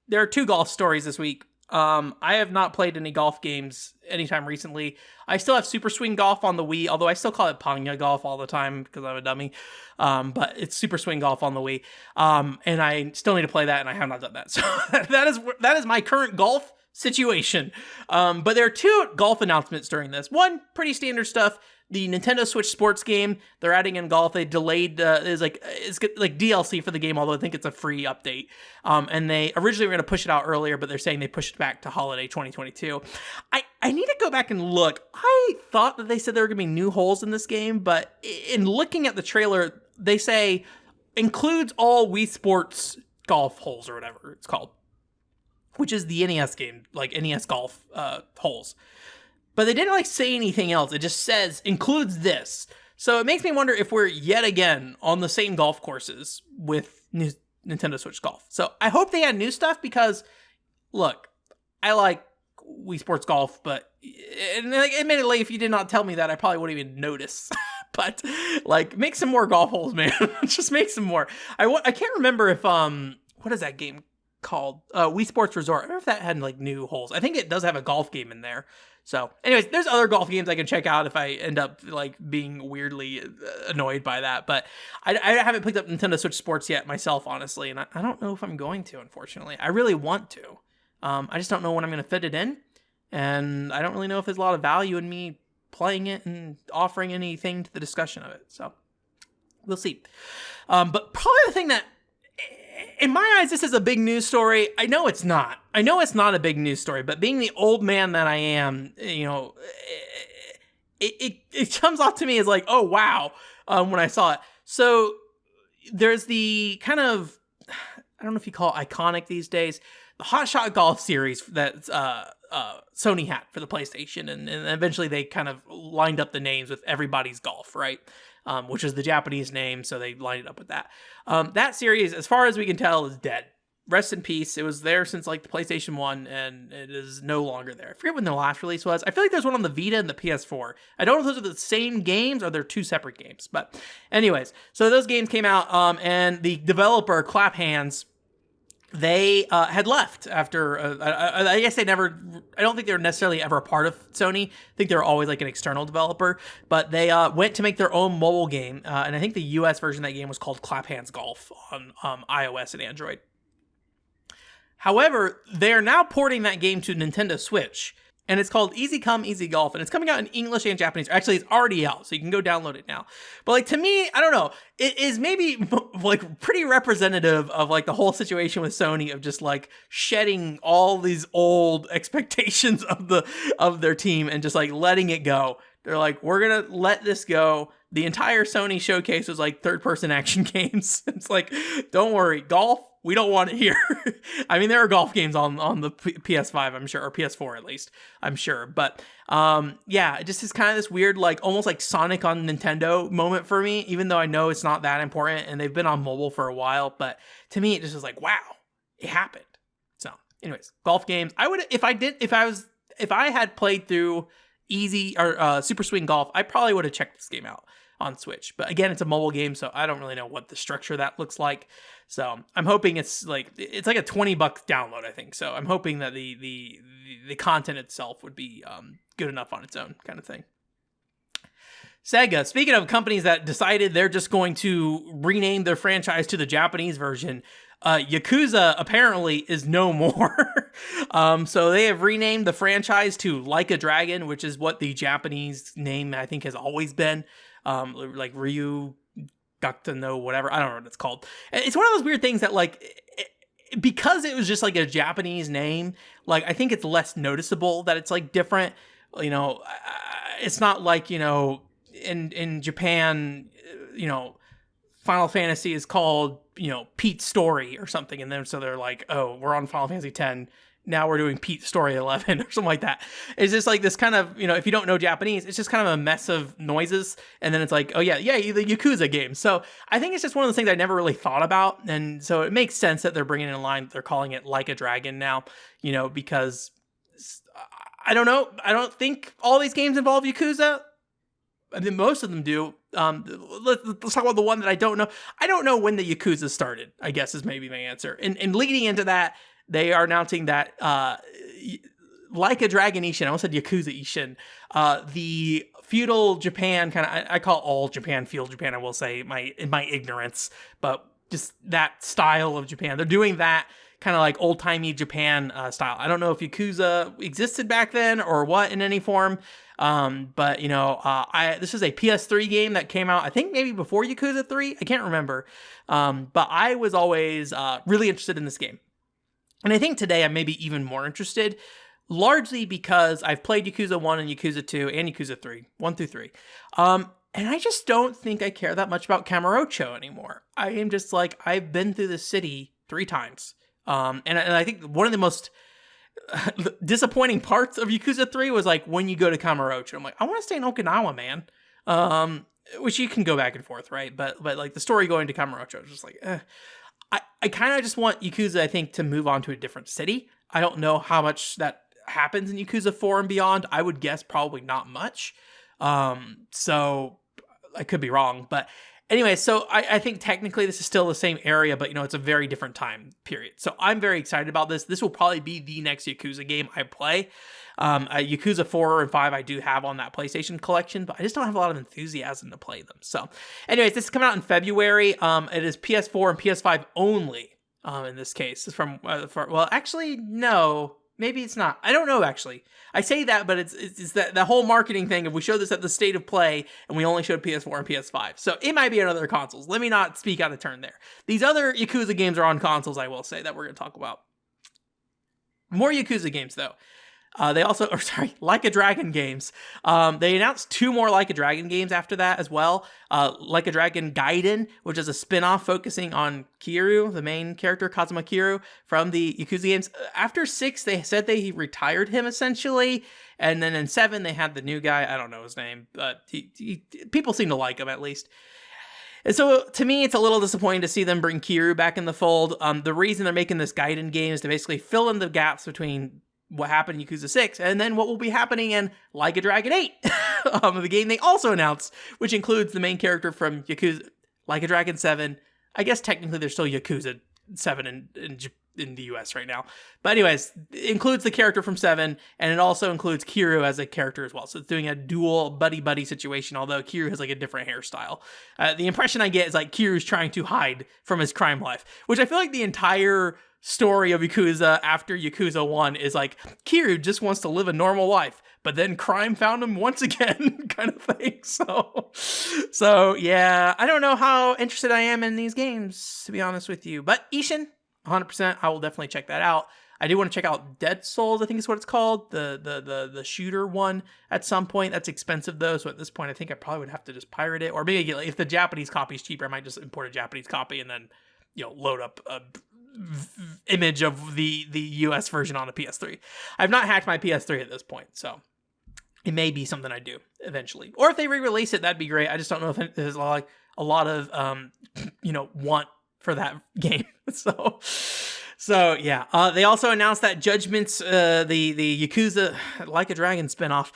There are 2 golf stories this week. I have not played any golf games anytime recently. I still have Super Swing Golf on the Wii, although I still call it Panya Golf all the time because I'm a dummy. But it's Super Swing Golf on the Wii. And I still need to play that, and I have not done that. So that is my current golf situation. But there are 2 golf announcements during this. One, pretty standard stuff. The Nintendo Switch sports game, they're adding in golf. They delayed, it's like DLC for the game, although I think it's a free update. And they originally were going to push it out earlier, but they're saying they pushed it back to holiday 2022. I need to go back and look. I thought that they said there were going to be new holes in this game, but in looking at the trailer, they say includes all Wii Sports golf holes or whatever it's called, which is the NES game, like NES golf holes. But they didn't say anything else. It just says includes this. So it makes me wonder if we're yet again on the same golf courses with Nintendo Switch Golf. So I hope they had new stuff because, look, I like Wii Sports Golf, but admittedly, if you did not tell me that, I probably wouldn't even notice. But make some more golf holes, man. Just make some more. I can't remember if what is that game called? Wii Sports Resort. I wonder if that had new holes. I think it does have a golf game in there. So anyways, there's other golf games I can check out if I end up being weirdly annoyed by that. But I haven't picked up Nintendo Switch Sports yet myself, honestly. And I don't know if I'm going to, unfortunately. I really want to. I just don't know when I'm going to fit it in. And I don't really know if there's a lot of value in me playing it and offering anything to the discussion of it. So we'll see. But probably the thing that, in my eyes, this is a big news story. I know it's not. I know it's not a big news story, but being the old man that I am, it comes off to me as oh, wow, when I saw it. So there's the kind of, I don't know if you call it iconic these days, the Hot Shot Golf series that Sony had for the PlayStation. And eventually they kind of lined up the names with Everybody's Golf, right? Which is the Japanese name, so they lined it up with that. That series, as far as we can tell, is dead. Rest in peace. It was there since the PlayStation 1, and it is no longer there. I forget when the last release was. I feel like there's one on the Vita and the PS4. I don't know if those are the same games or they're 2 separate games. But anyways, so those games came out, and the developer, Clap Hanz, they had left after, I guess I don't think they were necessarily ever a part of Sony. I think they were always an external developer, but they went to make their own mobile game. And I think the US version of that game was called Clap Hanz Golf on iOS and Android. However, they are now porting that game to Nintendo Switch, and it's called Easy Come, Easy Golf, and it's coming out in English and Japanese. Actually, it's already out, so you can go download it now. But to me, I don't know, it is maybe pretty representative of the whole situation with Sony of just shedding all these old expectations of their team and just letting it go. They're we're gonna let this go. The entire Sony showcase was third-person action games. It's don't worry, golf, we don't want it here. I mean, there are golf games on the PS5, I'm sure, or PS4 at least, I'm sure. But yeah, it just is kind of this weird, almost Sonic on Nintendo moment for me, even though I know it's not that important and they've been on mobile for a while. But to me, it just was wow, it happened. So anyways, golf games. I would, if I had played through Easy or Super Swing Golf, I probably would have checked this game out on Switch. But again, it's a mobile game, so I don't really know what the structure of that looks like. So I'm hoping it's a $20 download, I think. So I'm hoping that the content itself would be good enough on its own, kind of thing. Sega, speaking of companies that decided they're just going to rename their franchise to the Japanese version, Yakuza apparently is no more. So they have renamed the franchise to Like a Dragon, which is what the Japanese name I think has always been. Ryu Gakta no whatever. I don't know what it's called. It's one of those weird things that because it was just like a Japanese name, like I think it's less noticeable that it's like different. You know, it's not like, you know, in Japan, you know, Final Fantasy is called, you know, Pete's Story or something, and then so they're like, oh, we're on Final Fantasy 10. Now we're doing Pete's Story 11 or something like that. It's just like this kind of, you know, if you don't know Japanese, it's just kind of a mess of noises. And then it's like, oh yeah, the Yakuza game. So I think it's just one of those things I never really thought about. And so it makes sense that they're bringing in line, they're calling it Like a Dragon now, you know, because I don't know. I don't think all these games involve Yakuza. I mean, most of them do. Let's talk about the one that I don't know. I don't know when the Yakuza started, I guess is maybe my answer. And leading into that, they are announcing that Like a Dragon Ishin, I almost said Yakuza Ishin, the feudal Japan, kind of, I call all Japan feudal Japan, I will say, in my ignorance, but just that style of Japan. They're doing that kind of like old-timey Japan style. I don't know if Yakuza existed back then or what in any form, but, you know, this is a PS3 game that came out, I think maybe before Yakuza 3, I can't remember, but I was always really interested in this game. And I think today I'm maybe even more interested, largely because I've played Yakuza 1 and Yakuza 2 and Yakuza 3, 1 through 3. And I just don't think I care that much about Kamurocho anymore. I am just like, I've been through the city 3 times. And I think one of the most disappointing parts of Yakuza 3 was like when you go to Kamurocho. I'm like, I want to stay in Okinawa, man. Which you can go back and forth, right? But like the story going to Kamurocho is just like, I kind of just want Yakuza, I think, to move on to a different city. I don't know how much that happens in Yakuza 4 and beyond. I would guess probably not much. So I could be wrong. But anyway, so I think technically this is still the same area, but, you know, it's a very different time period. So I'm very excited about this. This will probably be the next Yakuza game I play. Yakuza 4 and 5 I do have on that PlayStation collection, but I just don't have a lot of enthusiasm to play them. So anyways, this is coming out in February. It is PS4 and PS5 only in this case. It's from, well, actually, no. Maybe it's not. I don't know, actually. I say that, but it's that whole marketing thing. If we show this at the State of Play and we only showed PS4 and PS5. So it might be on other consoles. Let me not speak out of turn there. These other Yakuza games are on consoles, I will say, that we're going to talk about. More Yakuza games, though. They also, Like a Dragon games. They announced 2 more Like a Dragon games after that as well. Like a Dragon Gaiden, which is a spin-off focusing on Kiryu, the main character, Kazuma Kiryu, from the Yakuza games. After 6, they said they retired him, essentially. And then in 7, they had the new guy. I don't know his name, but people seem to like him, at least. And so, to me, it's a little disappointing to see them bring Kiryu back in the fold. The reason they're making this Gaiden game is to basically fill in the gaps between what happened in Yakuza 6, and then what will be happening in Like a Dragon 8, the game they also announced, which includes the main character from Yakuza, Like a Dragon 7. I guess technically there's still Yakuza 7 in the US right now. But anyways, it includes the character from 7, and it also includes Kiryu as a character as well. So it's doing a dual buddy-buddy situation, although Kiryu has like a different hairstyle. The impression I get is like Kiryu's trying to hide from his crime life, which I feel like the entire story of Yakuza after Yakuza 1 is like Kiryu just wants to live a normal life, but then crime found him once again kind of thing. So yeah, I don't know how interested I am in these games, to be honest with you, but Ishin 100%, I will definitely check that out. I do want to check out Dead Souls, I think is what it's called, the shooter one at some point. That's expensive though, so at this point I think I probably would have to just pirate it, or maybe get, like, if the Japanese copy is cheaper, I might just import a Japanese copy and then, you know, load up a image of the US version on a PS3. I've not hacked my PS3 at this point, so it may be something I do eventually. Or if they re-release it, that'd be great. I just don't know if there's like a lot of you know, want for that game. So yeah. They also announced that Judgment's the Yakuza Like a Dragon spinoff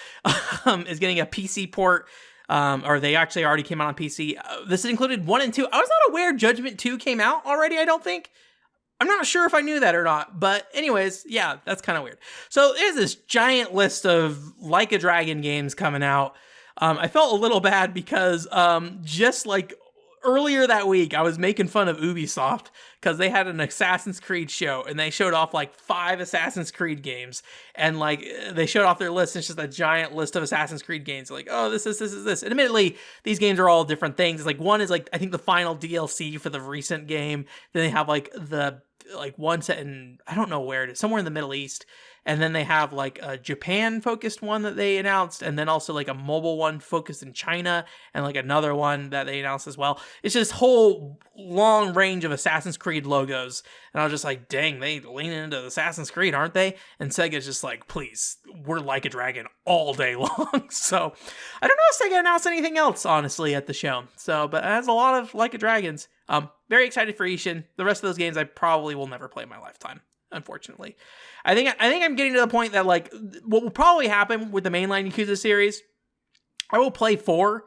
is getting a PC port. Or they actually already came out on PC. This included 1 and 2. I was not aware Judgment 2 came out already, I don't think. I'm not sure if I knew that or not, but anyways, yeah, that's kind of weird. So there's this giant list of Like a Dragon games coming out. I felt a little bad because just like earlier that week, I was making fun of Ubisoft because they had an Assassin's Creed show and they showed off like 5 Assassin's Creed games, and like they showed off their list. It's just a giant list of Assassin's Creed games. Like, oh, this. And admittedly, these games are all different things. It's like one is like I think the final DLC for the recent game. Then they have like the one set in, I don't know where it is, somewhere in the Middle East. And then they have like a Japan-focused one that they announced, and then also like a mobile one focused in China, and like another one that they announced as well. It's just whole long range of Assassin's Creed logos. And I was just like, dang, they lean into Assassin's Creed, aren't they? And Sega's just like, please, we're Like a Dragon all day long. So I don't know if Sega announced anything else, honestly, at the show. So, but it has a lot of Like a Dragons. Very excited for Ishin. The rest of those games I probably will never play in my lifetime, unfortunately. I think I'm getting to the point that like what will probably happen with the mainline Yakuza series, I will play 4,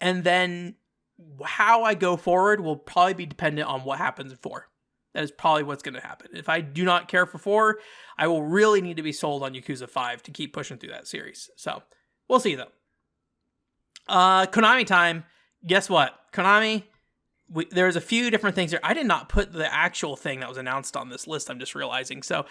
and then how I go forward will probably be dependent on what happens in 4. That is probably what's going to happen. If I do not care for 4, I will really need to be sold on Yakuza 5 to keep pushing through that series. So we'll see though. Konami time. Guess what? Konami. There's a few different things here. I did not put the actual thing that was announced on this list, I'm just realizing. So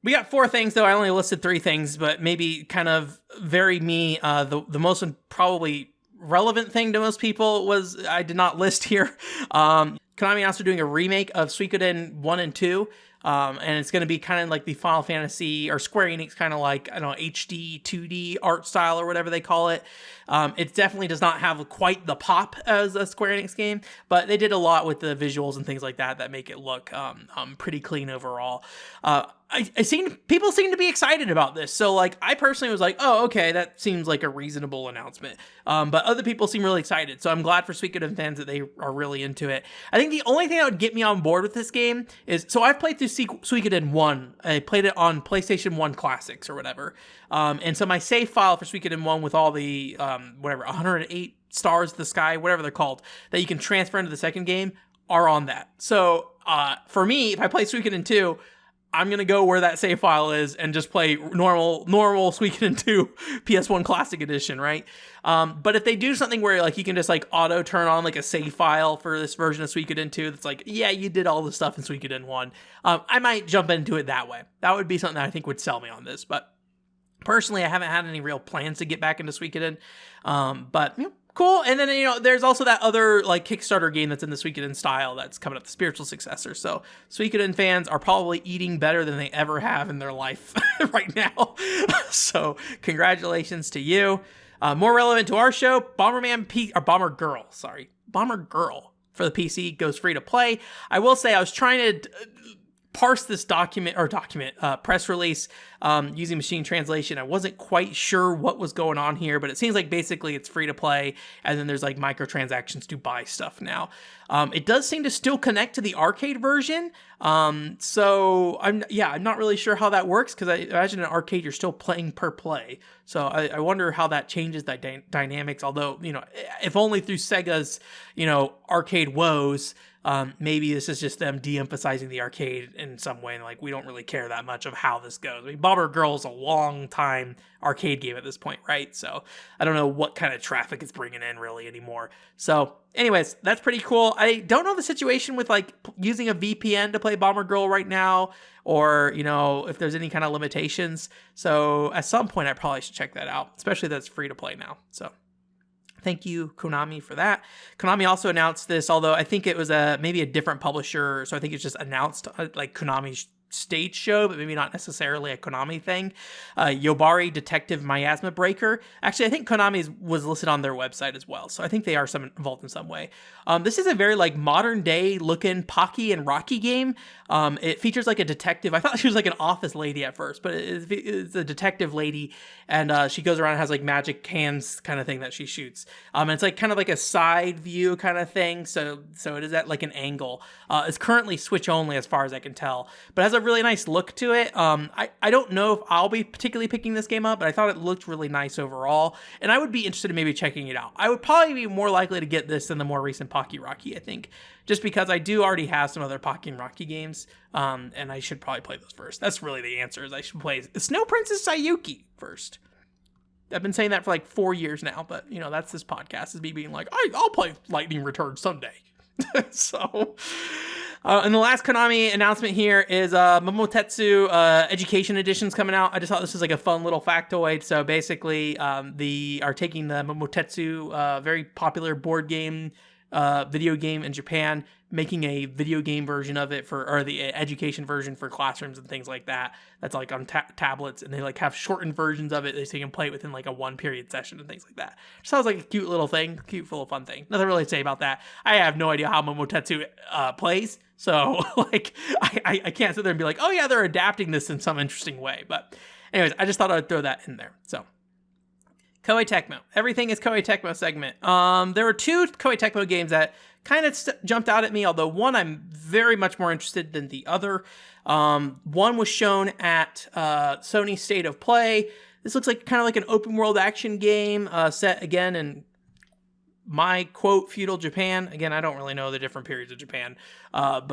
we got 4 things, though. I only listed 3 things, but maybe kind of very me. The most probably relevant thing to most people was I did not list here. Konami also doing a remake of Suikoden 1 and 2. And it's going to be kind of like the Final Fantasy or Square Enix kind of like, I don't know, HD 2D art style or whatever they call it. It definitely does not have quite the pop as a Square Enix game, but they did a lot with the visuals and things like that make it look pretty clean overall. People seem to be excited about this. So like I personally was like, oh, okay, that seems like a reasonable announcement. But other people seem really excited. So I'm glad for Suikoden fans that they are really into it. I think the only thing that would get me on board with this game is, so I've played through Suikoden 1. I played it on PlayStation 1 Classics or whatever. And so my save file for Suikoden 1 with all the, 108 stars of the sky, whatever they're called, that you can transfer into the second game are on that. So for me, if I play Suikoden 2, I'm going to go where that save file is and just play normal Suikoden 2 PS1 Classic Edition, right? But if they do something where like you can just like auto turn on like a save file for this version of Suikoden 2 that's like, yeah, you did all the stuff in Suikoden 1, I might jump into it that way. That would be something that I think would sell me on this. But personally, I haven't had any real plans to get back into Suikoden. But, cool. And then, there's also that other like Kickstarter game that's in the Suikoden style that's coming up, the spiritual successor. So Suikoden fans are probably eating better than they ever have in their life right now. So congratulations to you. More relevant to our show, Bombergirl for the PC goes free to play. I will say I was trying to parse this press release using machine translation. I wasn't quite sure what was going on here, but it seems like basically it's free to play, and then there's like microtransactions to buy stuff now. It does seem to still connect to the arcade version. So I'm not really sure how that works, because I imagine in an arcade you're still playing per play. So I wonder how that changes that dynamics. Although, if only through Sega's, arcade woes. Maybe this is just them de-emphasizing the arcade in some way, and like we don't really care that much of how this goes. I mean, Bombergirl is a long time arcade game at this point, right? So I don't know what kind of traffic it's bringing in really anymore. So anyways, that's pretty cool. I don't know the situation with like using a VPN to play Bombergirl right now, or if there's any kind of limitations. So at some point I probably should check that out, especially that it's free to play now. So thank you, Konami, for that. Konami also announced this, although I think it was maybe a different publisher, so I think it's just announced like Konami's stage show, but maybe not necessarily a Konami thing. Yobari Detective Miasma Breaker. Actually, I think Konami's was listed on their website as well, so I think they are involved in some way. This is a very like modern day looking Pocky and Rocky game. It features like a detective. I thought she was like an office lady at first, but it's a detective lady, and she goes around and has like magic hands kind of thing that she shoots. And it's like kind of like a side view kind of thing, so it is at like an angle. It's currently Switch only as far as I can tell, but it has a really nice look to it. I don't know if I'll be particularly picking this game up, but I thought it looked really nice overall, and I would be interested in maybe checking it out. I would probably be more likely to get this than the more recent Pocky Rocky, I think, just because I do already have some other Pocky and Rocky games, and I should probably play those first. That's really the answer, is I should play Snow Princess Sayuki first. I've been saying that for like 4 years now, but that's this podcast, is me being like, I'll play Lightning Return someday. So, and the last Konami announcement here is Momotetsu Education Edition's coming out. I just thought this was like a fun little factoid. So basically, they are taking the Momotetsu, very popular board game, video game in Japan, making a video game version of it or the education version for classrooms and things like that. That's like on tablets, and they like have shortened versions of it so you can play it within like a 1-period session and things like that. Sounds like a cute little thing, cute little fun thing. Nothing really to say about that. I have no idea how Momotetsu plays, so like I can't sit there and be like, oh yeah, they're adapting this in some interesting way. But anyways, I just thought I'd throw that in there. So Koei Tecmo. Everything is Koei Tecmo segment. There were 2 Koei Tecmo games that kind of jumped out at me, although one I'm very much more interested than the other. One was shown at Sony State of Play. This looks like kind of like an open world action game set again in my quote feudal Japan. Again, I don't really know the different periods of Japan, but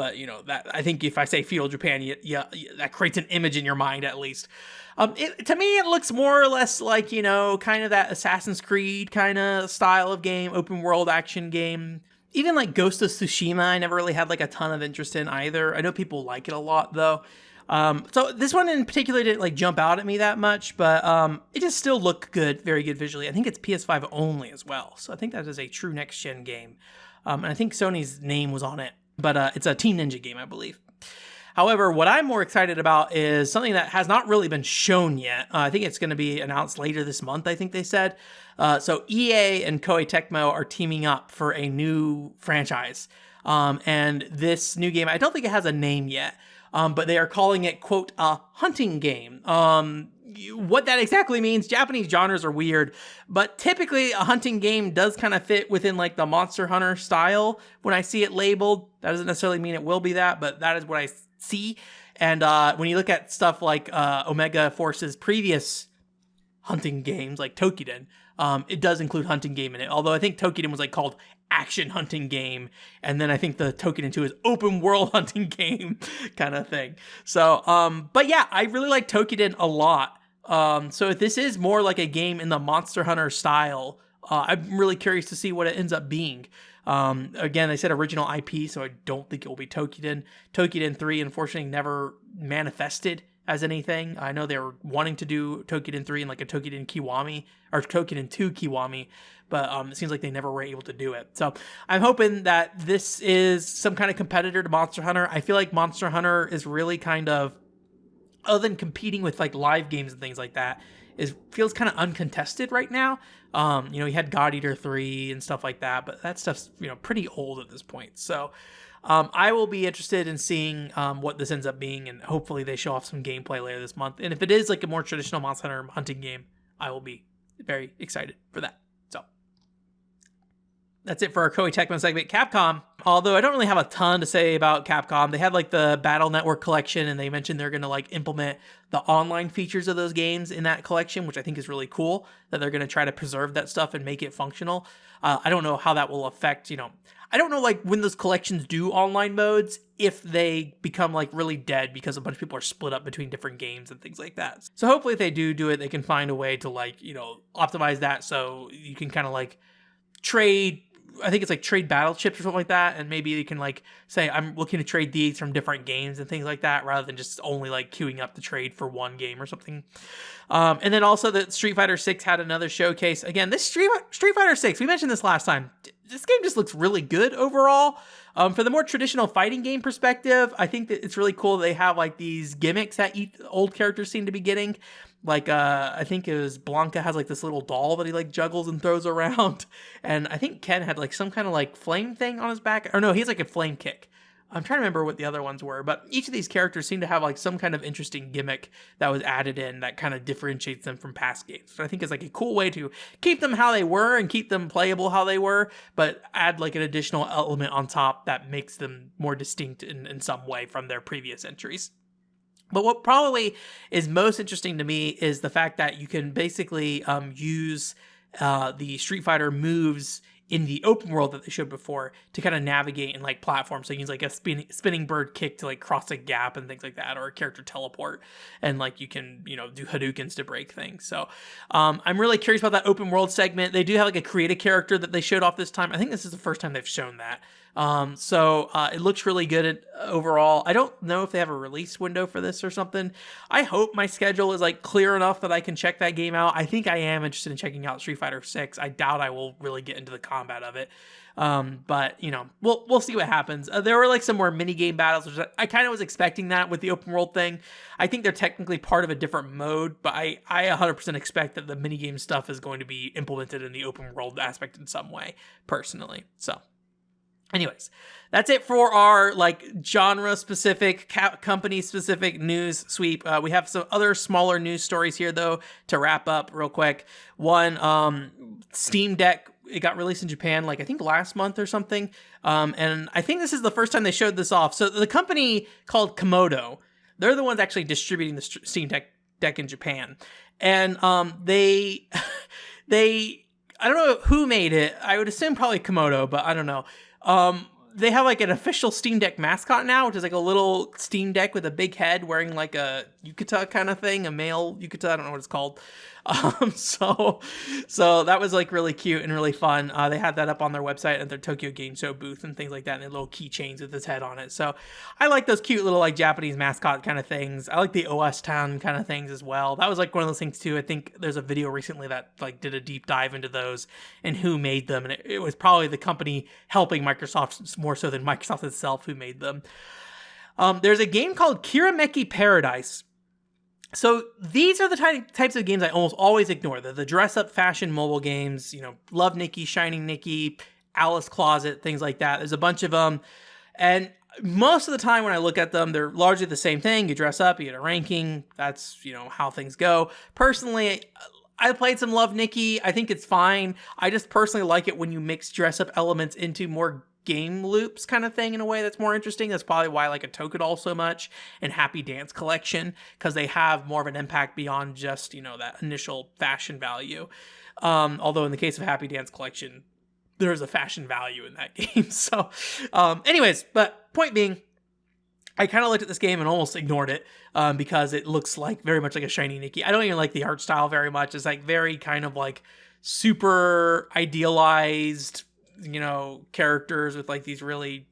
that I think if I say feudal Japan, yeah, that creates an image in your mind at least. To me, it looks more or less like kind of that Assassin's Creed kind of style of game, open world action game. Even like Ghost of Tsushima, I never really had like a ton of interest in either. I know people like it a lot though. So this one in particular didn't like jump out at me that much, but it just still looked good, very good visually. I think it's PS5 only as well, so I think that is a true next-gen game. And I think Sony's name was on it, but it's a Team Ninja game, I believe. However, what I'm more excited about is something that has not really been shown yet. I think it's going to be announced later this month, I think they said. So EA and Koei Tecmo are teaming up for a new franchise. And this new game, I don't think it has a name yet, but they are calling it, quote, a hunting game. What that exactly means, Japanese genres are weird, but typically a hunting game does kind of fit within like the Monster Hunter style. When I see it labeled, that doesn't necessarily mean it will be that, but that is what I see. And when you look at stuff like Omega Force's previous hunting games, like Tokiden, it does include hunting game in it. Although I think Tokiden was like called action hunting game, and then I think the Tokiden 2 is open world hunting game kind of thing. So, but yeah, I really like Tokiden a lot. So if this is more like a game in the Monster Hunter style, I'm really curious to see what it ends up being. Again, they said original IP, so I don't think it will be Tokiden. Tokiden 3, unfortunately, never manifested as anything. I know they were wanting to do Tokiden 3 and like a Tokiden Kiwami, or Tokiden 2 Kiwami, but it seems like they never were able to do it. So I'm hoping that this is some kind of competitor to Monster Hunter. I feel like Monster Hunter is really kind of, other than competing with like live games and things like that, feels kind of uncontested right now. You had God Eater 3 and stuff like that, but that stuff's pretty old at this point. So I will be interested in seeing what this ends up being, and hopefully they show off some gameplay later this month. And if it is like a more traditional Monster Hunter hunting game, I will be very excited for that. So that's it for our Koei Tecmo segment. Capcom, although I don't really have a ton to say about Capcom, they had like the Battle Network collection, and they mentioned they're going to like implement the online features of those games in that collection, which I think is really cool, that they're going to try to preserve that stuff and make it functional. I don't know how that will affect, I don't know like when those collections do online modes, if they become like really dead because a bunch of people are split up between different games and things like that. So hopefully if they do it, they can find a way to like, optimize that so you can kind of like trade, I think it's like trade battle chips or something like that, and maybe you can like say I'm looking to trade these from different games and things like that, rather than just only like queuing up the trade for one game or something. And then also the Street Fighter 6 had another showcase. Again, this Street Fighter 6, we mentioned this last time. This game just looks really good overall. For the more traditional fighting game perspective, I think that it's really cool that they have like these gimmicks that old characters seem to be getting. Like, I think it was Blanca has like this little doll that he like juggles and throws around. And I think Ken had like some kind of like flame thing on his back. Or no, he has like a flame kick. I'm trying to remember what the other ones were, but each of these characters seem to have like some kind of interesting gimmick that was added in that kind of differentiates them from past games. So I think it's like a cool way to keep them how they were and keep them playable how they were, but add like an additional element on top that makes them more distinct in some way from their previous entries. But what probably is most interesting to me is the fact that you can basically use the Street Fighter moves in the open world that they showed before to kind of navigate and like platform. So you use like a spinning bird kick to like cross a gap and things like that, or a character teleport, and like you can, you know, do Hadoukens to break things. So I'm really curious about that open world segment. They do have like a create a character that they showed off this time. I think this is the first time they've shown that. So it looks really good overall. I don't know if they have a release window for this or something. I hope my schedule is like clear enough that I can check that game out. I think I am interested in checking out Street Fighter 6. I doubt I will really get into the combat of it. But you know, we'll see what happens. There were like some more mini game battles, which I kind of was expecting that with the open world thing. I think they're technically part of a different mode, but I 100% expect that the mini game stuff is going to be implemented in the open world aspect in some way, personally. So anyways, that's it for our like genre specific, company specific news sweep. We have some other smaller news stories here though to wrap up real quick. One, Steam Deck, it got released in Japan like I think last month or something. And I think this is the first time they showed this off. So the company called Komodo, they're the ones actually distributing the Steam Deck in Japan. And they I don't know who made it. I would assume probably Komodo, but I don't know. They have like an official Steam Deck mascot now, which is like a little Steam Deck with a big head wearing like a yukata kind of thing, a male yukata, I don't know what it's called. So that was like really cute and really fun. They had that up on their website at their Tokyo Game Show booth and things like that, and they had little keychains with his head on it. So I like those cute little like Japanese mascot kind of things. I like the OS Town kind of things as well. That was like one of those things too. I think there's a video recently that like did a deep dive into those and who made them, and it was probably the company helping Microsoft more so than Microsoft itself who made them. There's a game called Kirameki Paradise. So these are the types of games I almost always ignore. The dress-up fashion mobile games, you know, Love Nikki, Shining Nikki, Alice Closet, things like that. There's a bunch of them. And most of the time when I look at them, they're largely the same thing. You dress up, you get a ranking. That's, you know, how things go. Personally, I played some Love Nikki. I think it's fine. I just personally like it when you mix dress-up elements into more game loops kind of thing in a way that's more interesting. That's probably why I like a Tokudoll so much and Happy Dance Collection, because they have more of an impact beyond just, you know, that initial fashion value. Although in the case of Happy Dance Collection, there's a fashion value in that game. So anyways, but point being, I kind of looked at this game and almost ignored it because it looks like very much like a Shiny Nikki. I don't even like the art style very much. It's like very kind of like super idealized, you know, characters with like these really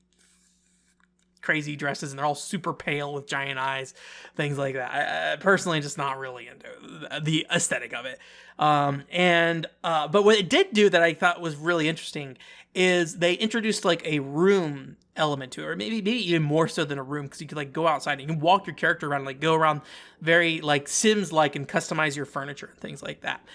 crazy dresses, and they're all super pale with giant eyes, things like that. I personally just not really into the aesthetic of it. But what it did do that I thought was really interesting is they introduced like a room element to it, or maybe even more so than a room, because you could like go outside and you can walk your character around, like go around very like Sims like and customize your furniture and things like that.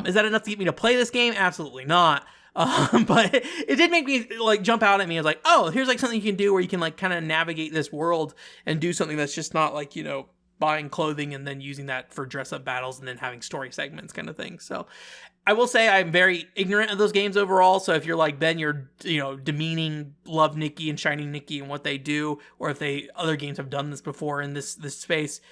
Is that enough to get me to play this game? Absolutely not. But it did make me like jump out at me. I was like, oh, here's like something you can do where you can like kind of navigate this world and do something that's just not like, you know, buying clothing and then using that for dress up battles and then having story segments kind of thing. So I will say I'm very ignorant of those games overall. So if you're like Ben, you're, you know, demeaning Love Nikki and Shining Nikki and what they do, or if other games have done this before in this space,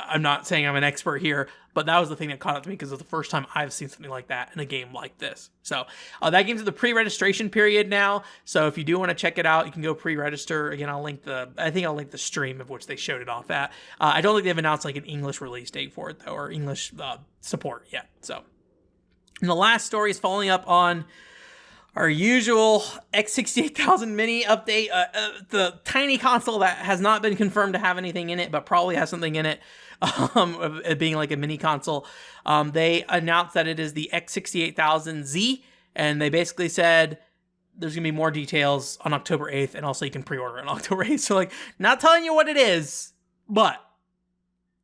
I'm not saying I'm an expert here, but that was the thing that caught up to me because it was the first time I've seen something like that in a game like this. So that game's in the pre-registration period now. So if you do want to check it out, you can go pre-register. Again, I'll link the stream of which they showed it off at. I don't think they've announced like an English release date for it though, or English support yet. So, and the last story is following up on our usual X68000 Mini update, the tiny console that has not been confirmed to have anything in it, but probably has something in it, it being like a mini console. They announced that it is the X68000Z, and they basically said there's going to be more details on October 8th, and also you can pre-order on October 8th. So, like, not telling you what it is, but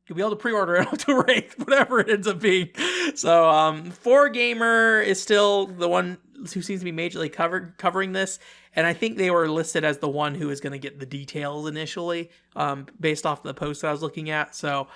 you'll be able to pre-order it on October 8th, whatever it ends up being. So, 4Gamer is still the one who seems to be majorly covering this, and I think they were listed as the one who is going to get the details initially, based off the post that I was looking at. So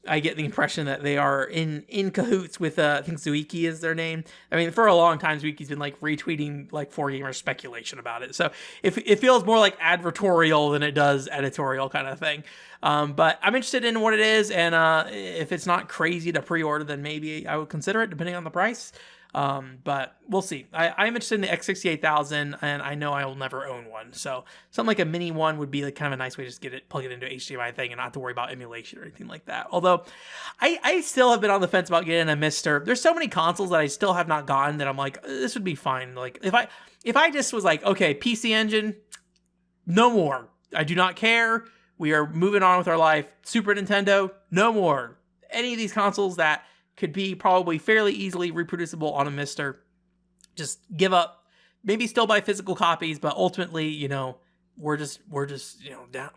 I get the impression that they are in cahoots with I think Zuiki is their name. I mean, for a long time Zuiki's been like retweeting like 4Gamer speculation about it, so it feels more like advertorial than it does editorial kind of thing. But I'm interested in what it is, and if it's not crazy to pre-order, then maybe I would consider it depending on the price. But we'll see. I'm interested in the X68000, and I know I will never own one. So something like a mini one would be like kind of a nice way to just plug it into an HDMI thing and not have to worry about emulation or anything like that. Although I still have been on the fence about getting a Mister. There's so many consoles that I still have not gotten that I'm like, this would be fine. Like if I just was like, okay, PC Engine, no more. I do not care. We are moving on with our life. Super Nintendo, no more. Any of these consoles that could be probably fairly easily reproducible on a Mister, just give up. Maybe still buy physical copies, but ultimately, you know, we're just you know, down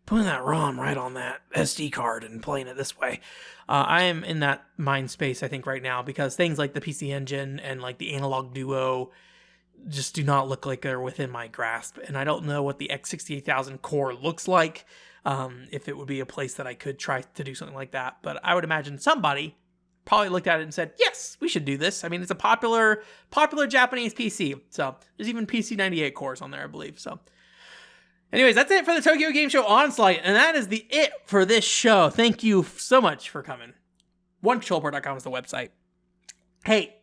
putting that ROM right on that SD card and playing it this way. I am in that mind space, I think, right now, because things like the PC Engine and like the Analog Duo just do not look like they're within my grasp, and I don't know what the X68000 core looks like. If it would be a place that I could try to do something like that. But I would imagine somebody probably looked at it and said, yes, we should do this. I mean, it's a popular Japanese PC. So there's even PC98 cores on there, I believe. So anyways, that's it for the Tokyo Game Show Onslaught. And that is the it for this show. Thank you so much for coming. OneControllerPort.com is the website. Hey,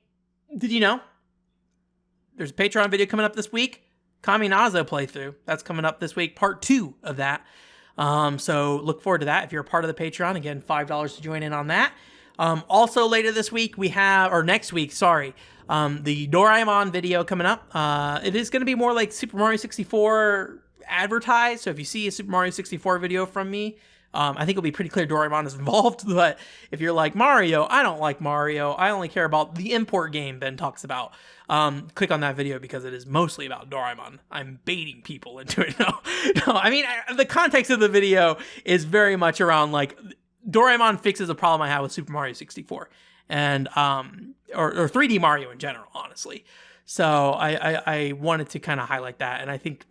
did you know there's a Patreon video coming up this week? Kaminazo playthrough. That's coming up this week. Part 2 of that. So look forward to that. If you're a part of the Patreon, again, $5 to join in on that. Also later this week, next week, the Doraemon video coming up. It is going to be more like Super Mario 64 advertised. So if you see a Super Mario 64 video from me, I think it'll be pretty clear Doraemon is involved. But if you're like Mario, I don't like Mario. I only care about the import game Ben talks about. Click on that video because it is mostly about Doraemon. I'm baiting people into it. No, I mean, the context of the video is very much around like Doraemon fixes a problem I have with Super Mario 64 and, or 3D Mario in general, honestly. So I wanted to kind of highlight that. And I think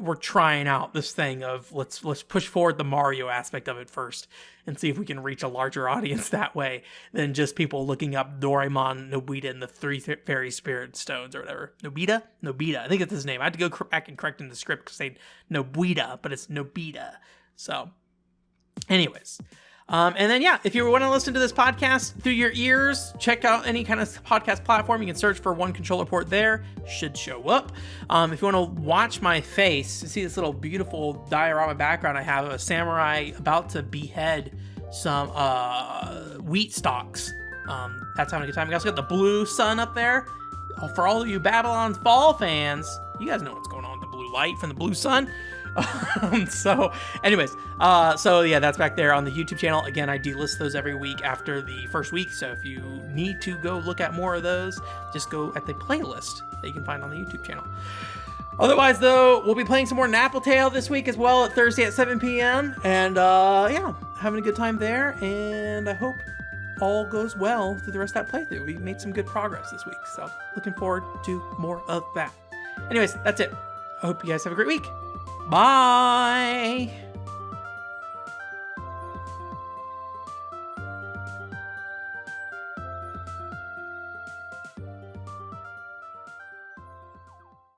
we're trying out this thing of let's push forward the Mario aspect of it first and see if we can reach a larger audience that way than just people looking up Doraemon, Nobita, and the 3 Fairy Spirit Stones or whatever. Nobita? I think that's his name. I had to go back and correct in the script to say Nobita, but it's Nobita. So anyways. And then, yeah, if you want to listen to this podcast through your ears, check out any kind of podcast platform. You can search for One Controller Port there. Should show up. If you want to watch my face, see this little beautiful diorama background I have of a samurai about to behead some wheat stalks. That's having a good time. We also got the blue sun up there. For all of you Babylon's Fall fans, you guys know what's going on with the blue light from the blue sun. So anyways, so yeah, that's back there on the YouTube channel. Again, I delist those every week after the first week. So if you need to go look at more of those, just go at the playlist that you can find on the YouTube channel. Otherwise, though, we'll be playing some more Nappletail this week as well at Thursday at 7 p.m. And yeah, having a good time there. And I hope all goes well through the rest of that playthrough. We made some good progress this week. So looking forward to more of that. Anyways, that's it. I hope you guys have a great week. Bye!